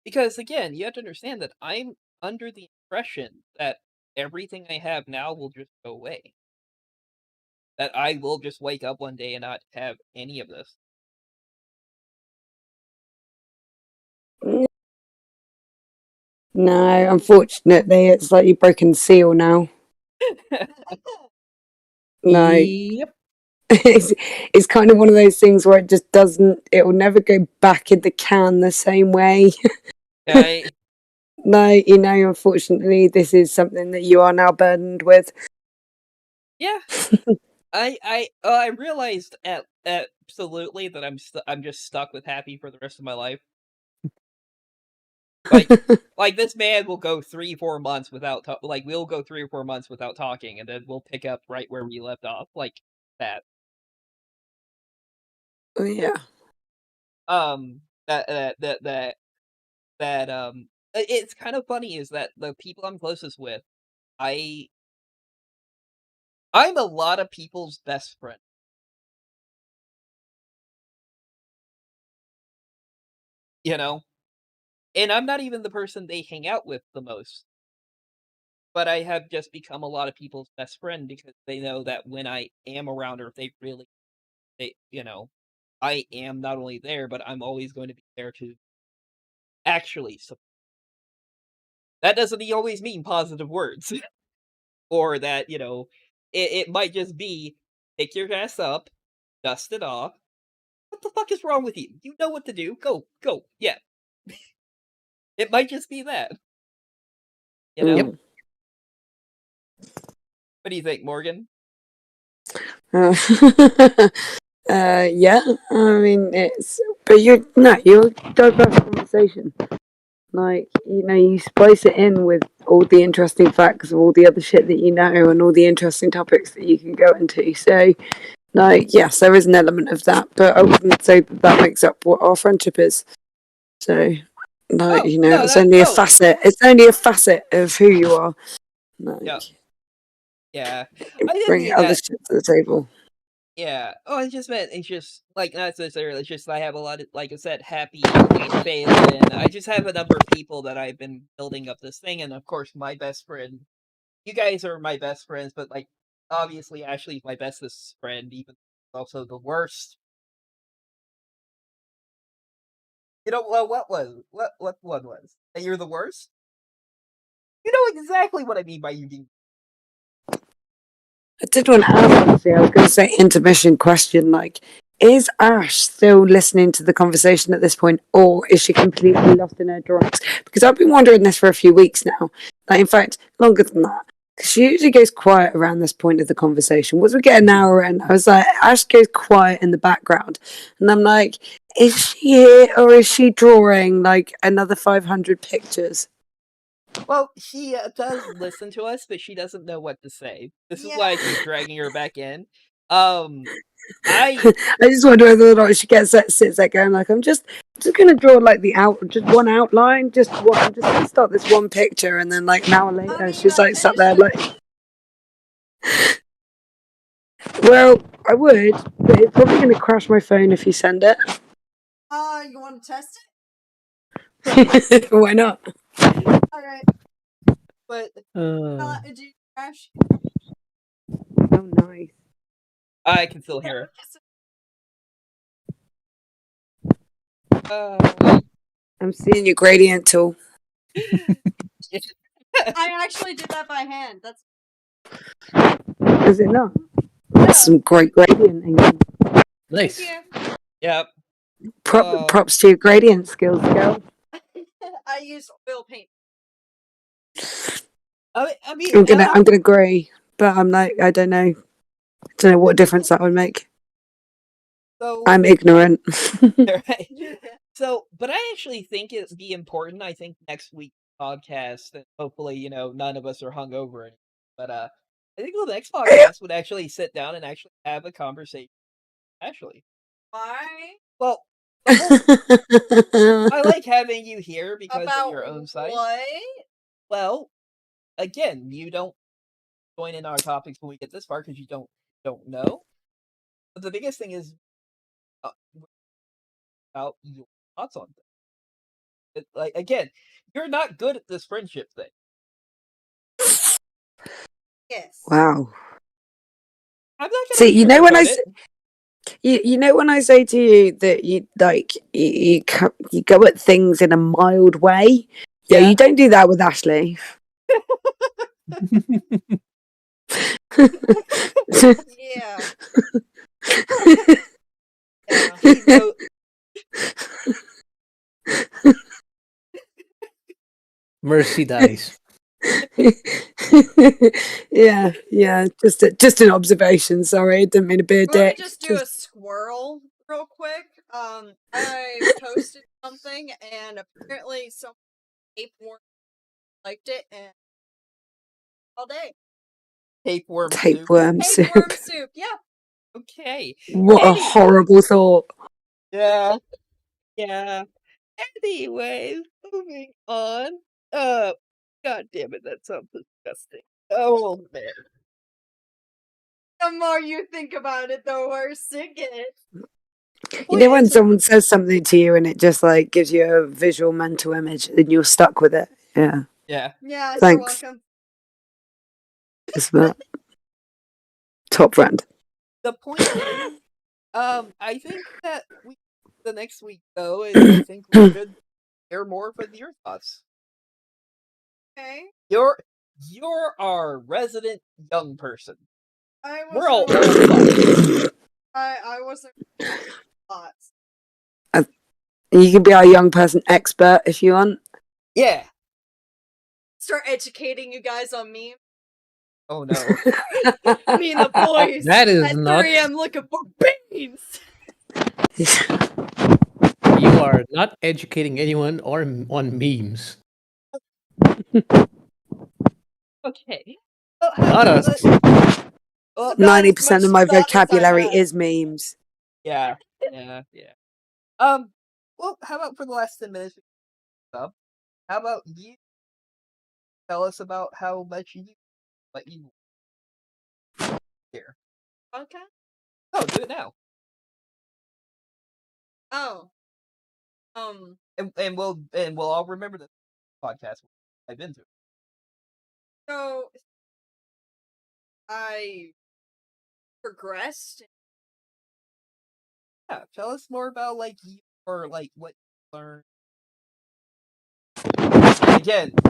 because again, you have to understand that I'm under the impression that everything I have now will just go away. That I will just wake up one day and not have any of this. No, unfortunately, it's like you've broken seal now. No, Yep. it's kind of one of those things where it will never go back in the can the same way. I No, unfortunately, this is something that you are now burdened with. yeah. I realized absolutely that I'm just stuck with happy for the rest of my life. Like this man will go 3-4 months without we'll go 3 or 4 months without talking, and then we'll pick up right where we left off, like that. Oh, yeah. It's kind of funny is that the people I'm closest with, I'm a lot of people's best friend. You know? And I'm not even the person they hang out with the most. But I have just become a lot of people's best friend because they know that when I am around, or if I am not only there, but I'm always going to be there to actually support. That doesn't always mean positive words. Or that, it might just be pick your ass up, dust it off. What the fuck is wrong with you? You know what to do. Go, go. Yeah. It might just be that. You know? Mm. What do you think, Morgan? Uh, yeah, I mean, you're diverse conversation. Like, you spice it in with all the interesting facts of all the other shit that you know and all the interesting topics that you can go into. So, like, yes, there is an element of that, but I wouldn't say that makes up what our friendship is. So, like, No, it's only a facet. It's only a facet of who you are. Like, yeah. I didn't bring mean other that. shit to the table. Yeah. Oh, it's just like not necessarily. It's just I have a lot of, like I said, Happy, Phelan. I just have a number of people that I've been building up this thing, and of course, my best friend. You guys are my best friends, but like obviously, Ashley's my bestest friend, even also the worst. Well, what one was? That you're the worst? You know exactly what I mean by you being. I did want to ask, actually, I was going to say intermission question, like, is Ash still listening to the conversation at this point, or is she completely lost in her drawings? Because I've been wondering this for a few weeks now. Like, in fact, longer than that. Because she usually goes quiet around this point of the conversation. Once we get an hour in, I was like, Ash goes quiet in the background. And I'm like, is she here, or is she drawing, like, another 500 pictures? Well, she does listen to us, but she doesn't know what to say. This is why I keep dragging her back in. I just wonder whether or not she sits there going like, I'm just gonna draw like just one outline, just one. I'm just gonna start this one picture, and then like an hour later, she's like sat there like, well, I would, but it's probably gonna crash my phone if you send it. You want to test it? Why not? All right. But Do you crash? Oh, nice. I can still hear her. I'm seeing your gradient tool. I actually did that by hand. That's. Is it not? That's some great gradient. Nice. Yep. Props to your gradient skills, girl. I use oil paint. I mean, I'm gonna agree, but I'm like, I don't know what difference that would make. so I'm ignorant. right. So, but I actually think it'd be important. I think next week's podcast, and hopefully, none of us are hungover. But I think the next podcast would actually sit down and actually have a conversation. Actually, Why? well, the whole I like having you here because About of your own site. what? Well, again, you don't join in our topics when we get this far because you don't know. But the biggest thing is about your thoughts on things. Like again, you're not good at this friendship thing. Yes. Wow. I'm not gonna See, you know when I sugarcoat it. you know when I say to you that you like you go at things in a mild way. Yeah, Yeah. you don't do that with Ashley. Yeah. He knows- Mercy dice. yeah, just an observation. Sorry, didn't mean to be a Let me dick. just do a squirrel real quick. I posted something and apparently some tapeworm liked it and all day. tapeworm soup. Tapeworm soup. Tapeworm soup, yeah. Okay. What a Anyway. horrible thought. Yeah. Yeah. Anyways, moving on. God damn it, that sounds disgusting. Oh man. The more you think about it, the worse it gets. You know when someone says something to you and it just like gives you a visual mental image and you're stuck with it. Yeah. Yeah. Yeah, Thanks. you're welcome. Just that. Top friend. The point is, I think that the next week though is I think we should hear more from your thoughts. Okay. You're our resident young person. I We're all wasn't. old fucks. I wasn't. Thoughts. You can be our young person expert if you want. Yeah. Start educating you guys on me. Oh no. Me and the boys That is at not. 3 a.m. looking for beans. You are not educating anyone or on memes. Okay. Not us. Well, Not as 90% of much my thought as I vocabulary had. is memes. yeah. Well, how about for the last 10 minutes? How about you tell us about how much you here? Okay. Oh, do it now. Oh. And we'll all remember this podcast I've been to. So I progressed. Yeah, tell us more about like you or like what you learned.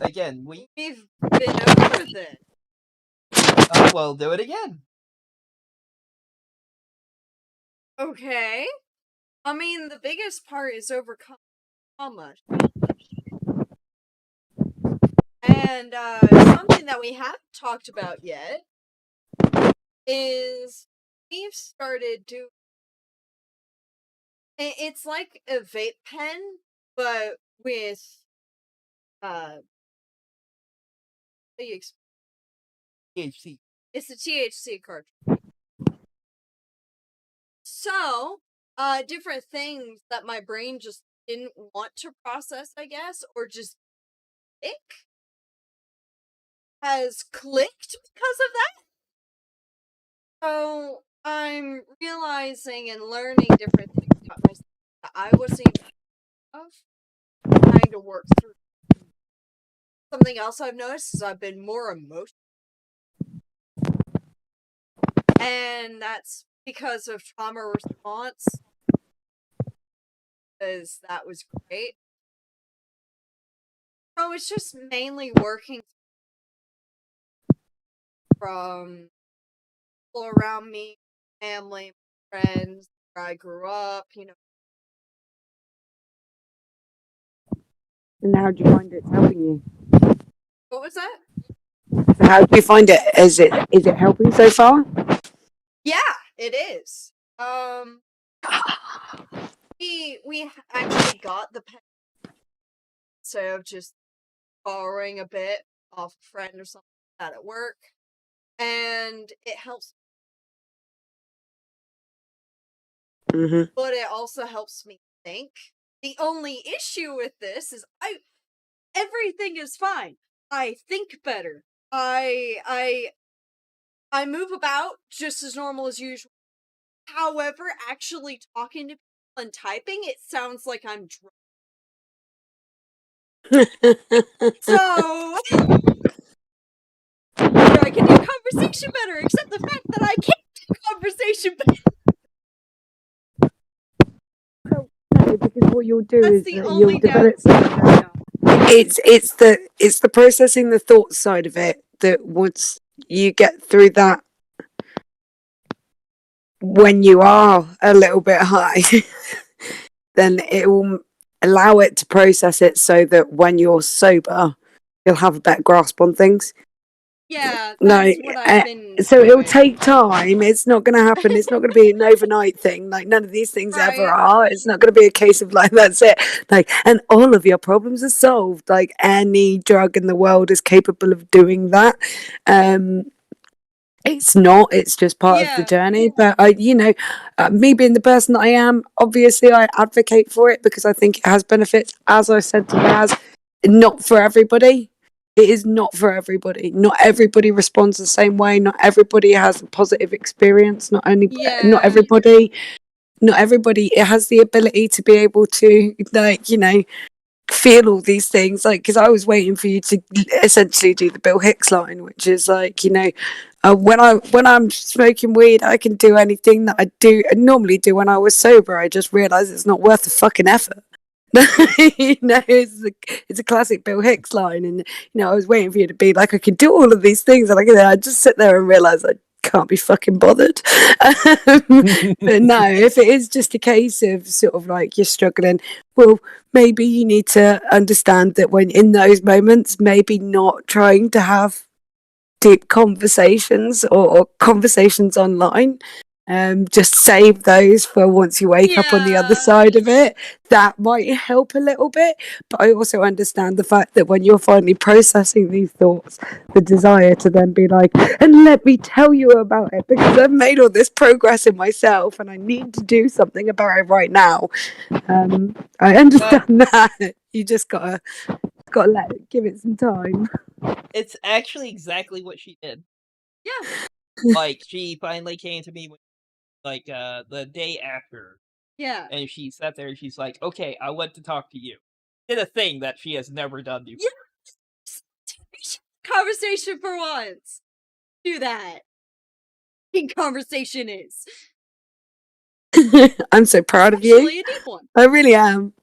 Again, we We've been over this. well do it again. Okay. I mean, the biggest part is overcome trauma. And something that we haven't talked about yet is we've started doing. It's like a vape pen, but with THC. it's a THC cartridge. So, different things that my brain just didn't want to process, I guess, or just think, has clicked because of that. So, I'm realizing and learning different things about myself that I wasn't even of, trying to work through. Something else I've noticed is I've been more emotional. And that's because of trauma response. Because that was great. So it's just mainly working from people around me, family, friends, where I grew up, And how do you find it's helping you? What was that? How do you find it? Is it helping so far? Yeah, it is. We actually got the pen instead of just borrowing a bit off a friend or something like that at work, and it helps. Mm-hmm. But it also helps me think. The only issue with this is everything is fine. I think better. I move about just as normal as usual. However, actually talking to people and typing, it sounds like I'm drunk. So I can do conversation better, except the fact that I can't do conversation better. Because what you'll do That's is the that only you'll develop. downside right now. It's the processing the thought side of it that once you get through that, when you are a little bit high, then it will allow it to process it so that when you're sober, you'll have a better grasp on things. Yeah, that's Like, what I've been so it'll doing. take time. It's not going to happen. It's not going to be an overnight thing. Like, none of these things ever Right. are. It's not going to be a case of like, that's it. Like, and all of your problems are solved. Like, any drug in the world is capable of doing that. It's not. It's just part of the Yeah. journey. But me being the person that I am, obviously I advocate for it because I think it has benefits. As I said to Raz, not for everybody. It is not for everybody. Not everybody responds the same way. Not everybody has a positive experience. Not Yeah. everybody. Not everybody. It has the ability to be able to, feel all these things. Like, because I was waiting for you to essentially do the Bill Hicks line, which is like, when I'm smoking weed, I can do anything that I normally do when I was sober. I just realize it's not worth the fucking effort. It's a classic Bill Hicks line, and I was waiting for you to be like, I can do all of these things, and I just sit there and realize I can't be fucking bothered. But no, if it is just a case of sort of like you're struggling, well, maybe you need to understand that when in those moments, maybe not trying to have deep conversations or conversations online. Just save those for once you wake up on the other side of it. That might help a little bit. But I also understand the fact that when you're finally processing these thoughts, the desire to then be like, and let me tell you about it because I've made all this progress in myself and I need to do something about it right now. I understand that. You just gotta give it some time. It's actually exactly what she did. Yeah. Like, she finally came to me the day after, Yeah. and she sat there and she's like, okay, I want to talk to you. Did a thing that she has never done before. Conversation for once. Do that. Conversation is. I'm so proud of you. Actually, a deep one. I really am.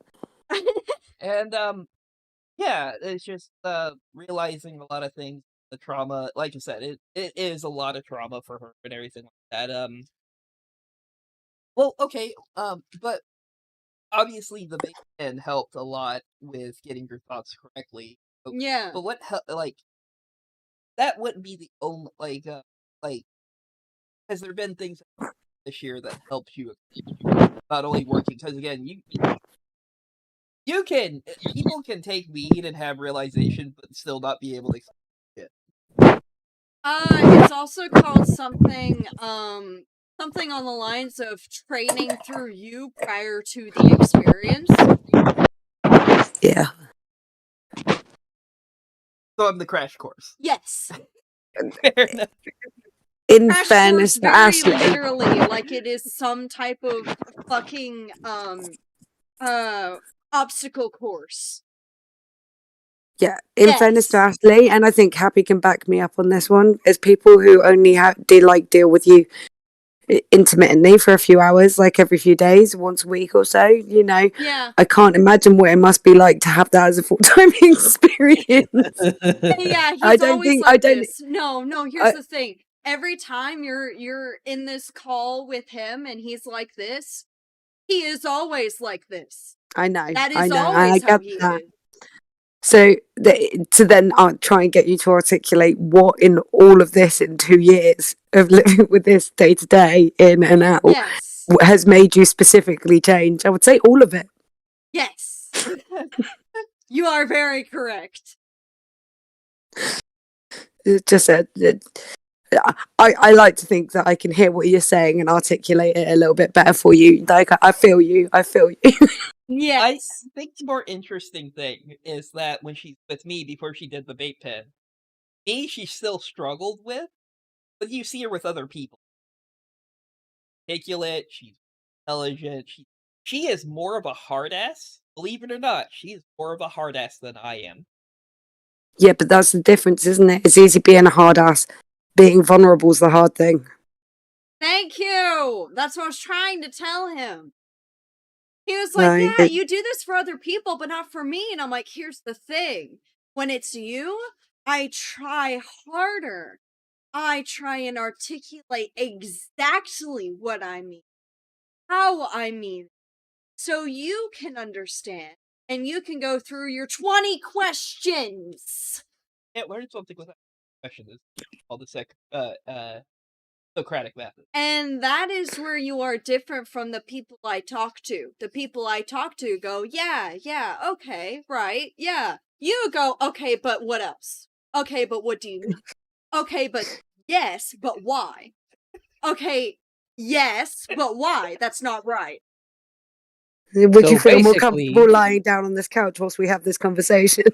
And yeah, it's just realizing a lot of things, the trauma. Like you said, it is a lot of trauma for her and everything like that. Well, okay, but obviously the big pen helped a lot with getting your thoughts correctly. Yeah. But what that wouldn't be the only has there been things this year that helped you not only working, because again people can take weed and have realization but still not be able to explain it. It's also called something on the lines of training through you prior to the experience. Yeah. So I'm the crash course. Yes. Fair enough. In Crash fairness course to very Ashley, literally, like it is some type of fucking obstacle course. yeah, in fairness to Ashley, and I think Happy can back me up on this one, is people who only deal with you intermittently for a few hours, like every few days, once a week or so. Yeah. I can't imagine what it must be like to have that as a full-time experience. Yeah, he's I don't always think- like I don't- this. No, here's the thing. Every time you're in this call with him and he's like this, he is always like this. I know. That is I know. always I how get he that. is. So to then try and get you to articulate what in all of this in 2 years of living with this day to day in and out Yes. has made you specifically change. I would say all of it. Yes. You are very correct. It's just I like to think that I can hear what you're saying and articulate it a little bit better for you. Like I feel you. I feel you. I Yes. think the more interesting thing is that when she's with me before she did the vape pen, she still struggled with, but you see her with other people. Articulate, she's intelligent, she is more of a hard ass. Believe it or not, she is more of a hard ass than I am. Yeah, but that's the difference, isn't it? It's easy being a hard ass. Being vulnerable is the hard thing. Thank you. That's what I was trying to tell him. He was like, Right. yeah, you do this for other people, but not for me. And I'm like, here's the thing. When it's you, I try harder. I try and articulate exactly what I mean, how I mean, so you can understand and you can go through your 20 questions. Can't learn something without question. Is called the Socratic method. And that is where you are different from the people I talk to. The people I talk to go, yeah, okay, right, yeah. You go, okay, but what else? Okay, but what do you mean? Okay, but yes, but why? Okay, yes, but why? That's not right. Would So you feel more basically- comfortable lying down on this couch whilst we have this conversation?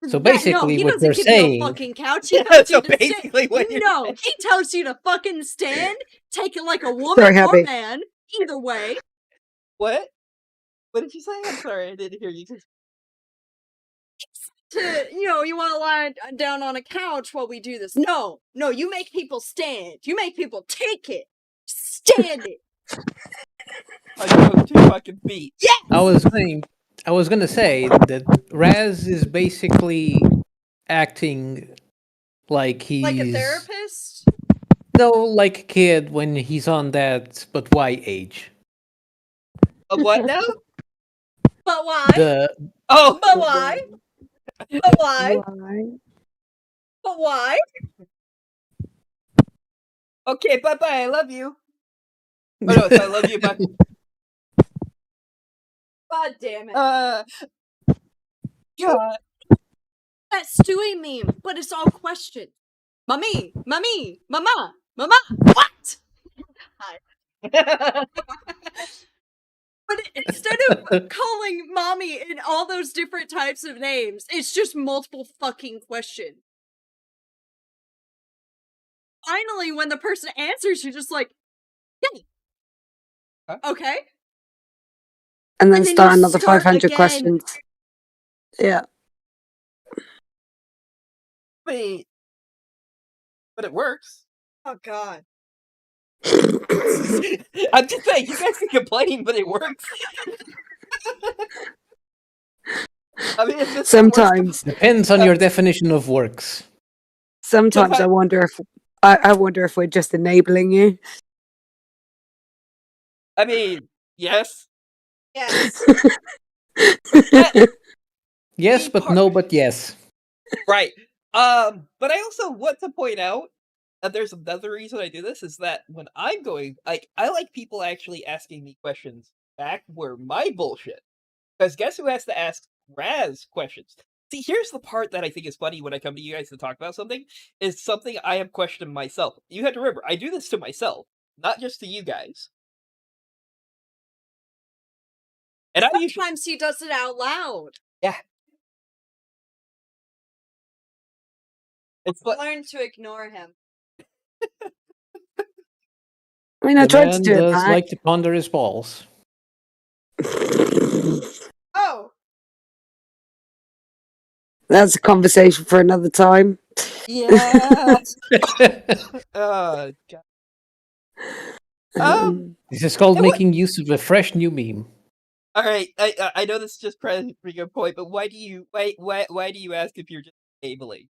So No, basically he what doesn't you're give saying- you a fucking couch. He Yeah, tells so you to basically sit. what you're No, saying- he tells you to fucking stand, take it like a woman Sorry, or Happy. man, either way. What? What did you say? I'm sorry, I didn't hear you. You want to lie down on a couch while we do this. No, you make people stand. You make people take it. Stand it. On your own 2 fucking feet. Yes! I was gonna say that Raz is basically acting like he's Like a therapist? No, like a kid when he's on that but why age. Of what now? But why? Oh! But why? But why? Why? But why? Okay, bye-bye, I love you. Oh no, it's I love you, bye. God damn it. God. That Stewie meme, but it's all questions. Mommy, mama, what? But instead of calling mommy in all those different types of names, it's just multiple fucking questions. Finally, when the person answers, you're just like, hey. Huh? Okay. And then And then start you another start 500 again. questions. Yeah. Wait. But it works. Oh god. I'm just saying, you guys can complain, but it works. I mean, it's just Sometimes. Depends on your definition of works. Sometimes I wonder if I wonder if we're just enabling you. I mean, yes. Yes. Yes, but no, but yes. Right. But I also want to point out that there's another reason I do this is that when I'm going, like, I like people actually asking me questions back where my bullshit. Because guess who has to ask Raz questions? See, here's the part that I think is funny when I come to you guys to talk about something, is something I have questioned myself. You have to remember, I do this to myself, not just to you guys. And I usually Sometimes he does it out loud. it's like Learn to ignore him. I mean, I The tried to man do it does back. like to ponder his balls. Oh. That's a conversation for another time. yeah. God. This is called and what- making use of a fresh new meme. All right, I know this is just bring a point, but why do you ask if you're just enabling?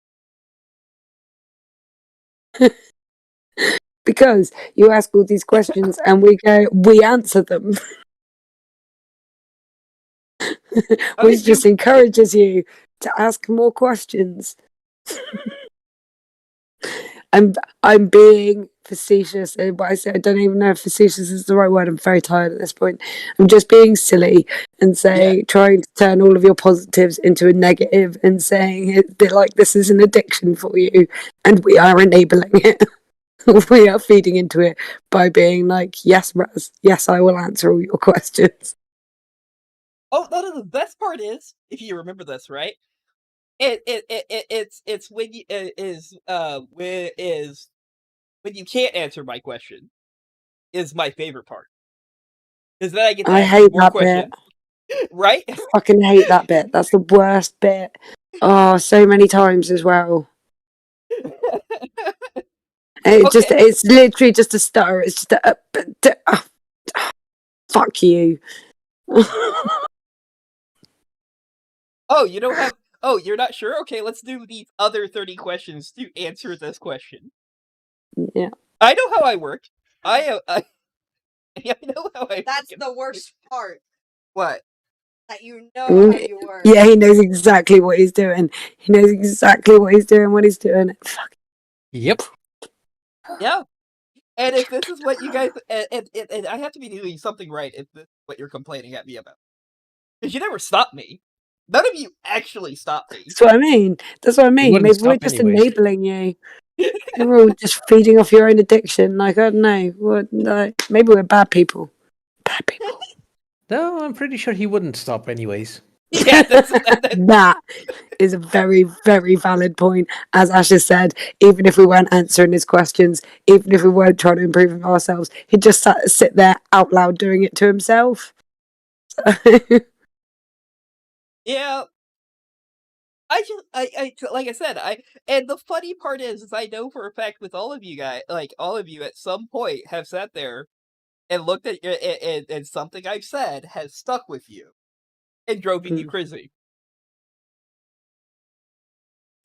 Because you ask all these questions and we answer them. I mean, Which just encourages you to ask more questions. I'm being facetious, but I don't even know if facetious is the right word. I'm very tired at this point. I'm just being silly and trying to turn all of your positives into a negative and saying it like this is an addiction for you, and we are enabling it. We are feeding into it by being like, yes, Raz, yes, I will answer all your questions. Oh, no, the best part is, if you remember this, right? It's when you when you can't answer my question is my favorite part. Because then I get to I ask hate more that questions. Right? I fucking hate that bit. That's the worst bit. Oh, so many times as well. Okay. It's literally just a stutter. It's just fuck you. Oh, you don't have. Oh, you're not sure? Okay, let's do these other 30 questions to answer this question. Yeah. I know how I work. I know how I That's work. the worst part. What? That you know how you work. Yeah, he knows exactly what he's doing. He knows exactly what he's doing when he's doing it. Fuck. Yep. Yeah. And if this is what you guys, and I have to be doing something right if this is what you're complaining at me about. Because you never stop me. None of you actually stop me. That's what I mean. That's what I mean. wouldn't Maybe we're stop just anyways. enabling you. Maybe we're all just feeding off your own addiction. Like, I don't know. Maybe we're bad people. Bad people. No, I'm pretty sure he wouldn't stop anyways. Yeah, That is a very, very valid point. As Ash has said, even if we weren't answering his questions, even if we weren't trying to improve ourselves, he'd just sit there out loud doing it to himself. yeah. I like I said, and the funny part is I know for a fact with all of you guys, like all of you at some point have sat there and looked at and something I've said has stuck with you and driven you crazy.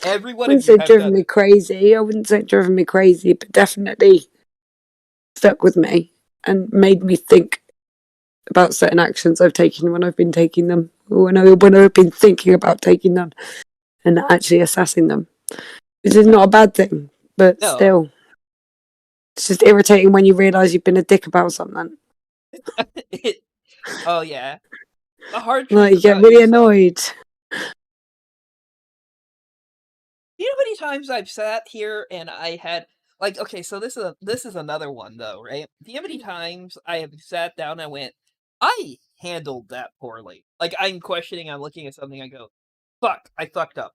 Every I one of wouldn't you say have driven done me it. crazy. I wouldn't say driven me crazy, but definitely stuck with me and made me think about certain actions I've taken when I've been taking them, or when I've been thinking about taking them and actually assessing them. Which is not a bad thing, but No. still, it's just irritating when you realise you've been a dick about something. Oh yeah, the hard truth Like, you get about really yourself. annoyed. You know how many times I've sat here and I had like, okay, so this is another one though, right? Do you know how many times I have sat down and went, I handled that poorly. Like I'm questioning, I'm looking at something, I go, fuck, I fucked up.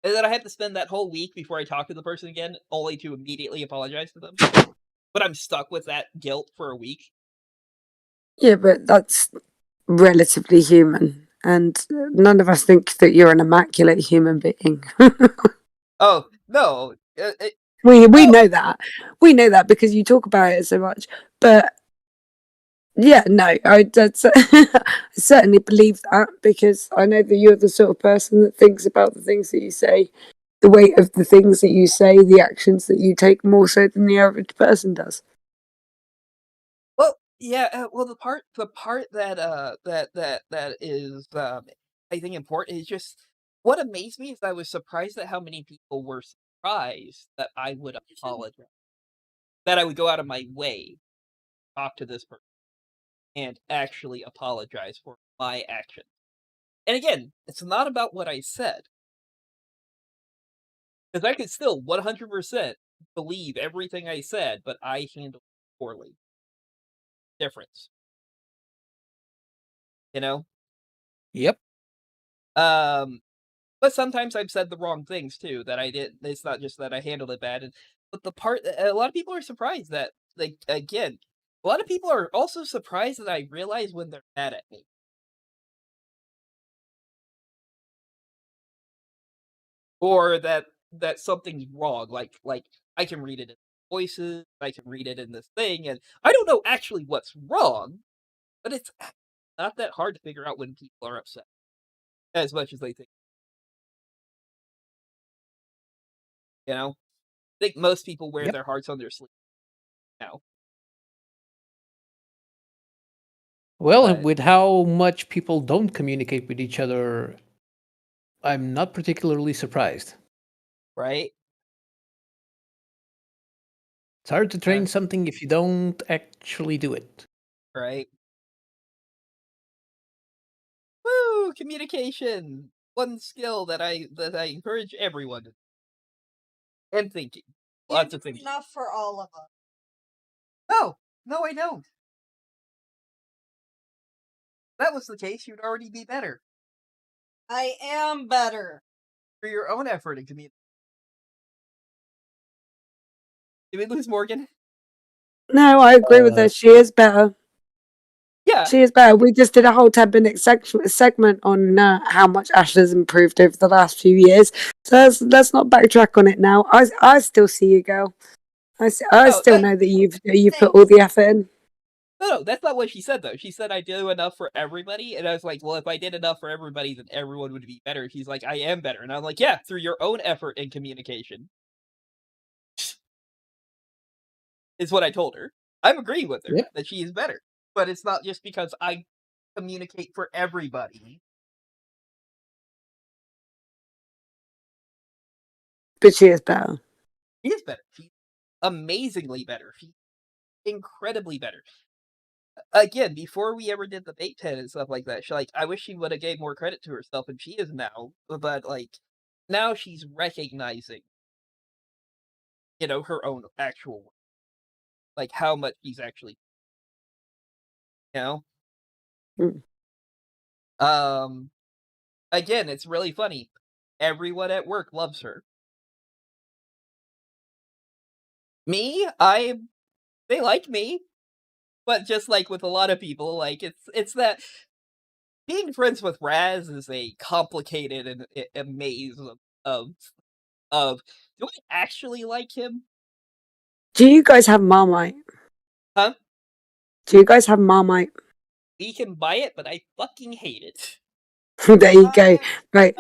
And then I had to spend that whole week before I talk to the person again, only to immediately apologize to them. But I'm stuck with that guilt for a week. Yeah, but that's relatively human. And none of us think that you're an immaculate human being. Oh, no. We know that. We know that because you talk about it so much. But yeah, no, I certainly believe that because I know that you're the sort of person that thinks about the things that you say, the weight of the things that you say, the actions that you take more so than the average person does. Well, yeah, well, the part that, that is, I think important is just what amazed me is I was surprised at how many people were surprised that I would apologize. That I would go out of my way, to talk to this person, and actually apologize for my actions. And again, it's not about what I said. Because I could still 100% believe everything I said, but I handled it poorly. Difference. You know? Yep. But sometimes I've said the wrong things too that I did. It's not just that I handled it bad, but the part a lot of people are surprised that, like, again, a lot of people are also surprised that I realize when they're mad at me. Or that something's wrong. Like I can read it in voices, I can read it in this thing, and I don't know actually what's wrong, but it's not that hard to figure out when people are upset as much as they think. You know? I think most people wear Yep. their hearts on their sleeve now. Well, But- with how much people don't communicate with each other, I'm not particularly surprised. right? It's hard to train something if you don't actually do it. Right? Woo! Communication! One skill that I encourage everyone to. And thinking. You Lots do of thinking. enough for all of us. No, I don't. If that was the case, you'd already be better. I am better. For your own effort in communication. Did we lose Morgan? No, I agree with her. She is better. Yeah. She is better. We just did a whole 10-minute segment on how much Ashla's improved over the last few years. So let's not backtrack on it now. I still see you, girl. I still know that you've put all the effort in. No, that's not what she said, though. She said I do enough for everybody, and I was like, well, if I did enough for everybody, then everyone would be better. She's like, I am better. And I'm like, yeah, through your own effort and communication. Is what I told her. I'm agreeing with her that she is better. But it's not just because I communicate for everybody. But she is better. She is better. She's amazingly better. She's incredibly better. Again, before we ever did the bait pen and stuff like that, I wish she would have gave more credit to herself, and she is now. But now she's recognizing, her own actual work, like how much she's actually, Mm. Again, it's really funny. Everyone at work loves her. Me, they like me, but just like with a lot of people, it's that being friends with Raz is a complicated and a maze of do I actually like him? Do you guys have Marmite? Huh? Do you guys have Marmite? We can buy it, but I fucking hate it. There you go. Right.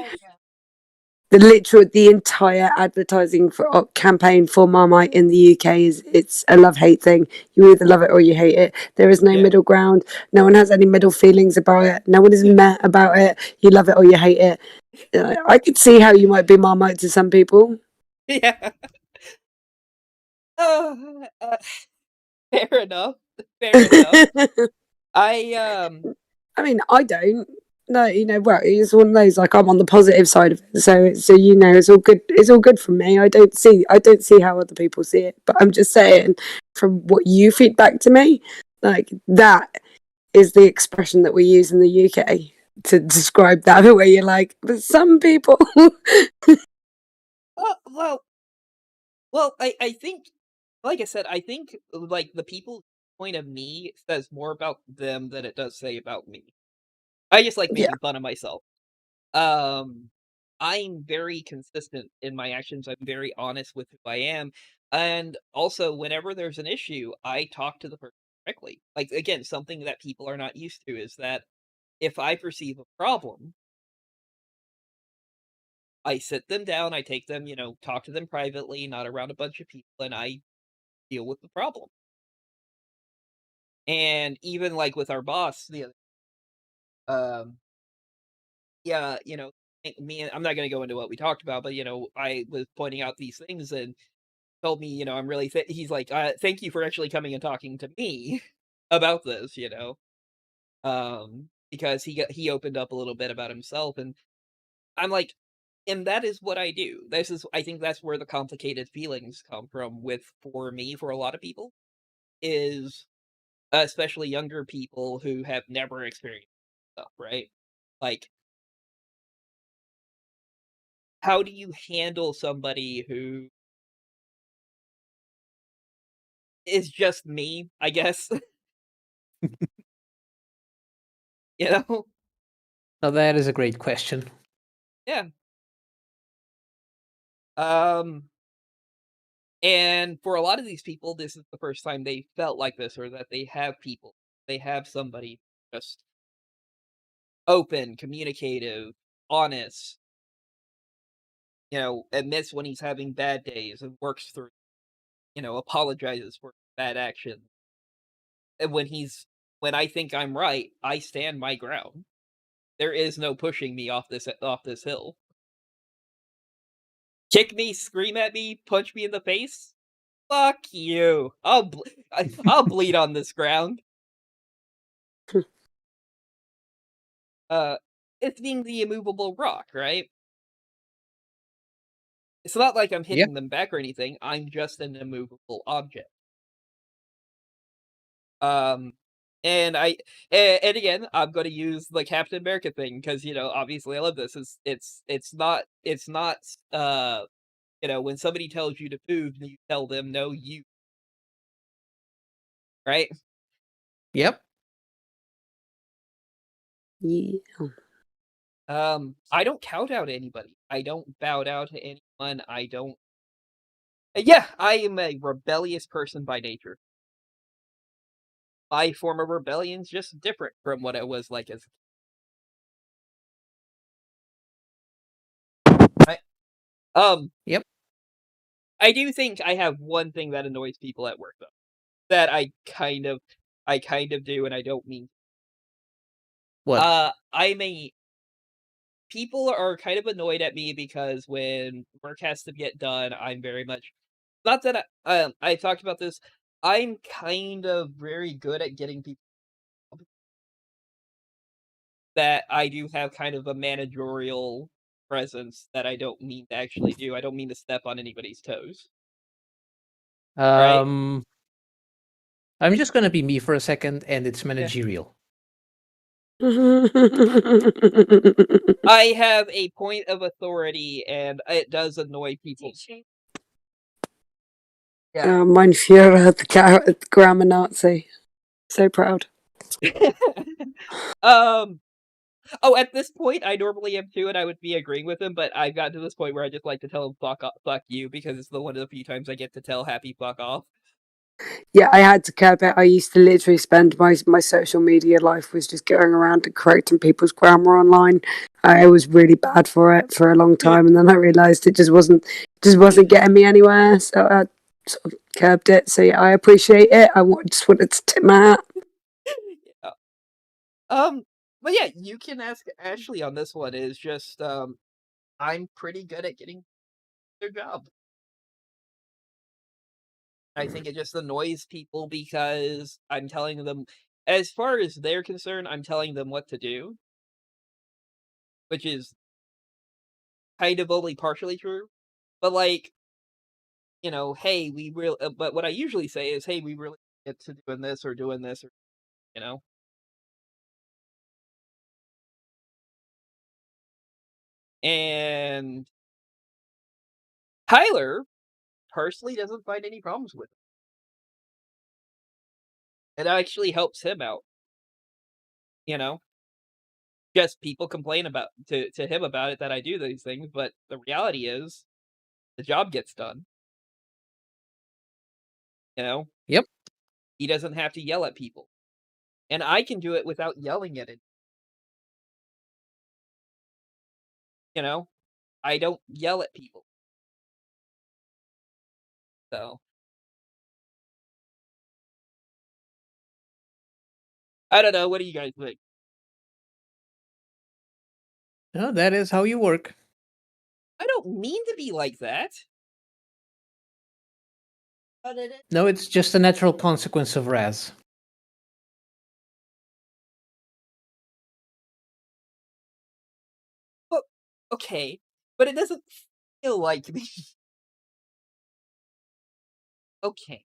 The entire advertising campaign for Marmite in the UK it's a love-hate thing. You either love it or you hate it. There is no middle ground. No one has any middle feelings about it. No one is mad about it. You love it or you hate it. I could see how you might be Marmite to some people. Yeah. Fair enough. I mean, I don't. No, well, it's one of those I'm on the positive side of it, so it's all good. It's all good for me. I don't see how other people see it, but I'm just saying from what you feed back to me, that is the expression that we use in the UK to describe that. Where you're like, but some people. Well, I think, like I said, I think the people's point of me says more about them than it does say about me. I just like making fun of myself. I'm very consistent in my actions. I'm very honest with who I am. And also, whenever there's an issue, I talk to the person directly. Again, something that people are not used to is that if I perceive a problem, I sit them down, I take them, talk to them privately, not around a bunch of people, and I deal with the problem. And even with our boss, yeah, I'm not going to go into what we talked about, but I was pointing out these things and told me, I'm really he's like, thank you for actually coming and talking to me about this, because he opened up a little bit about himself, and I'm like, and that is what I do. I think that's where the complicated feelings come from for me, for a lot of people, is especially younger people who have never experienced stuff, right? How do you handle somebody who is just me, I guess? Now that is a great question. Yeah. And for a lot of these people, this is the first time they felt like this, or that they have somebody just open, communicative, honest, admits when he's having bad days and works through, apologizes for bad action. And when he's when I think I'm right, I stand my ground. There is no pushing me off this hill. Kick me, scream at me, punch me in the face? Fuck you. I'll bleed on this ground. It's being the immovable rock, right? It's not like I'm hitting them back or anything. I'm just an immovable object. And again, I'm going to use the Captain America thing because obviously I love this. It's not when somebody tells you to move, you tell them no, you right. Yep. Yeah. I don't count out anybody. I don't bow down to anyone. I don't. Yeah, I am a rebellious person by nature. My form of rebellion's just different from what it was like as. Yep. I do think I have one thing that annoys people at work though. That I kind of do, and I don't mean. What? People are kind of annoyed at me because when work has to get done, I'm very much not that I talked about this. I'm kind of very good at getting people that I do have kind of a managerial presence that I don't mean to actually do. I don't mean to step on anybody's toes. Right? I'm just gonna be me for a second, and it's managerial. I have a point of authority, and it does annoy people. Yeah. Mein Führer, the grammar Nazi. So proud. Oh, at this point, I normally am too, and I would be agreeing with him, but I've gotten to this point where I just like to tell him fuck you, because it's one of the few times I get to tell Happy fuck off. Yeah, I had to curb it. I used to literally spend my social media life was just going around and correcting people's grammar online. I was really bad for it for a long time, and then I realised it just wasn't getting me anywhere. So I sort of curbed it. So yeah, I appreciate it. Just wanted to tip my hat. Yeah. But yeah, you can ask Ashley on this one. Is just I'm pretty good at getting their job. I think it just annoys people because I'm telling them, as far as they're concerned, I'm telling them what to do, which is kind of only partially true. But like, hey, we really. But what I usually say is, hey, we really get to doing this, or you know. And Tyler personally doesn't find any problems with it. It actually helps him out. Just people complain about to him about it that I do these things, but the reality is the job gets done. Yep. He doesn't have to yell at people. And I can do it without yelling at it. I don't yell at people. So I don't know. What do you guys think? No, that is how you work. I don't mean to be like that. But it is. No, it's just a natural consequence of Raz. Well, okay, but it doesn't feel like me. Okay.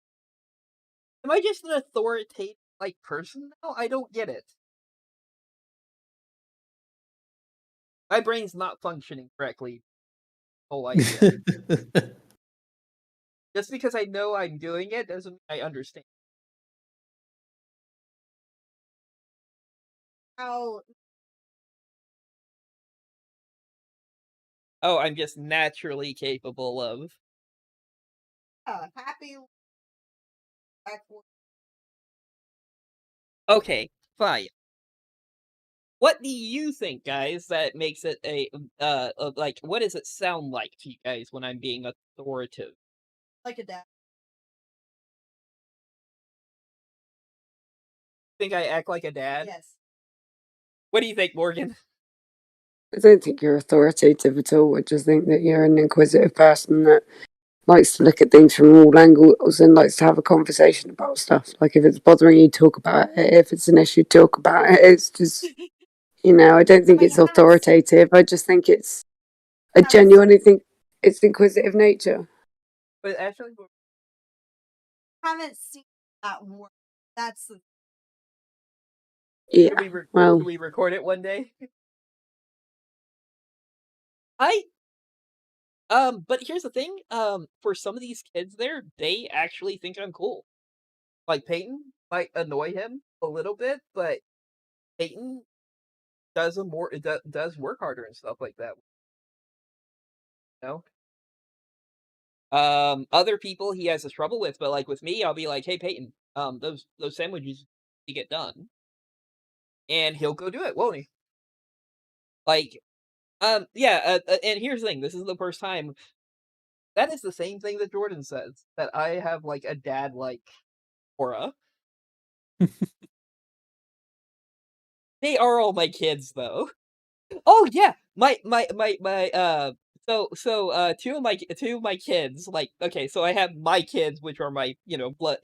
Am I just an authoritative person now? I don't get it. My brain's not functioning correctly. Whole idea. Just because I know I'm doing it doesn't mean I understand. How Oh, I'm just naturally capable of. happy. Okay, fine. What do you think, guys, that makes it what does it sound like to you guys when I'm being authoritative? Like a dad. think I act like a dad? Yes. What do you think, Morgan? I don't think you're authoritative at all. I just think that you're an inquisitive person that likes to look at things from all angles and likes to have a conversation about stuff. Like if it's bothering you, talk about it. If it's an issue, talk about it. It's just, I don't think But it's you haven't authoritative. I just think it's, I haven't genuinely think it's inquisitive nature. But actually, haven't seen that work. That's the Yeah. can we record it one day? But here's the thing. For some of these kids there, they actually think I'm cool. Like Peyton might annoy him a little bit, but Peyton does does work harder and stuff like that. You know? Other people he has this trouble with, but like with me, I'll be like, "Hey Peyton, those sandwiches you get done," and he'll go do it, won't he? Like, yeah. And here's the thing: this is the first time. That is the same thing that Jordan says, that I have like a dad like aura. They are all my kids though. Oh yeah, my two of my kids, like, okay, so I have my kids, which are my, blood,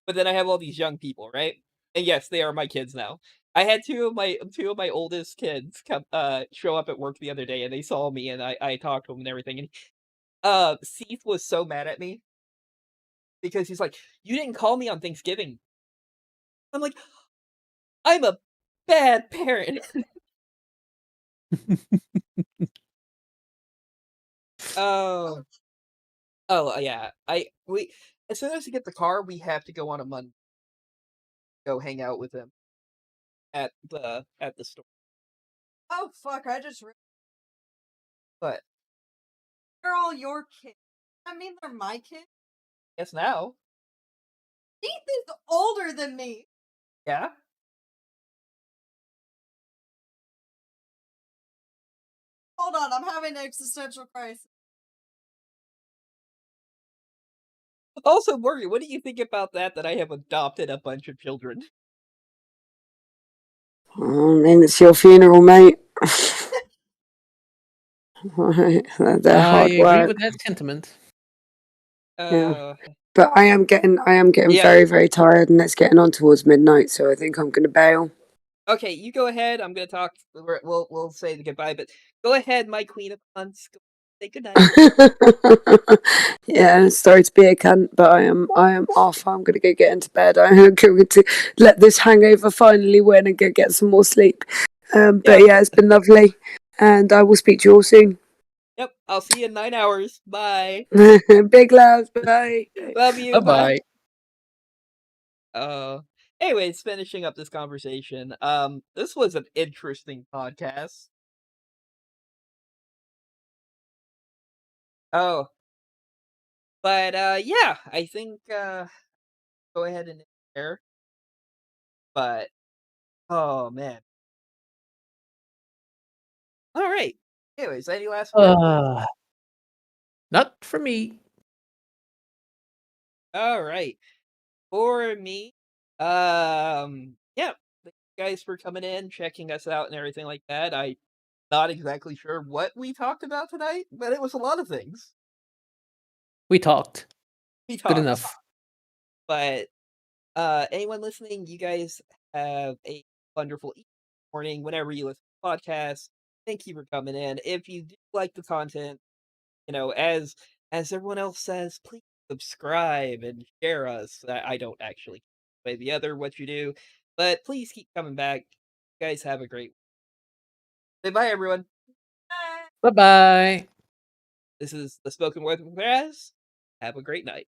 but then I have all these young people, right? And yes, they are my kids now. I had two of my oldest kids come show up at work the other day, and they saw me, and I talked to them and everything, and Seath was so mad at me because he's like, "You didn't call me on Thanksgiving." I'm like, "I'm a bad parent." Oh. Oh, yeah. We as soon as we get the car, we have to go on a Monday, go hang out with him at the store. oh fuck! I just But they're all your kids. I mean, they're my kids. guess now, Keith is older than me. yeah. Hold on, I'm having an existential crisis. Also, Morgan, what do you think about that? That I have adopted a bunch of children. And it's your funeral, mate. They're I hard agree work. with that sentiment. But I am getting Yeah. very, very tired, and it's getting on towards midnight, so I think I'm going to bail. Okay, you go ahead. I'm gonna talk. We'll say the goodbye, but go ahead, my queen of puns. Say goodnight. Yeah, sorry to be a cunt, but I am off. I'm going to go get into bed. I am going to let this hangover finally win and go get some more sleep. But yeah, it's been lovely, and I will speak to you all soon. Yep, I'll see you in 9 hours. Bye. Big loves. Bye. Love you. Bye bye. Anyways, finishing up this conversation. This was an interesting podcast. Oh. But yeah, I think go ahead and share. But oh man. All right. Anyways, any last words? Not for me. All right. For me, yeah, thank you guys for coming in, checking us out, and everything like that. I'm not exactly sure what we talked about tonight, but it was a lot of things. We talked. We Good talked. enough. But anyone listening, you guys have a wonderful morning whenever you listen to the podcast. Thank you for coming in. If you do like the content, as everyone else says, please subscribe and share us. I don't actually play the other what you do, but please keep coming back. You guys have a great. Say bye, everyone. Bye bye. This is the Spoken Word with Graz. Have a great night.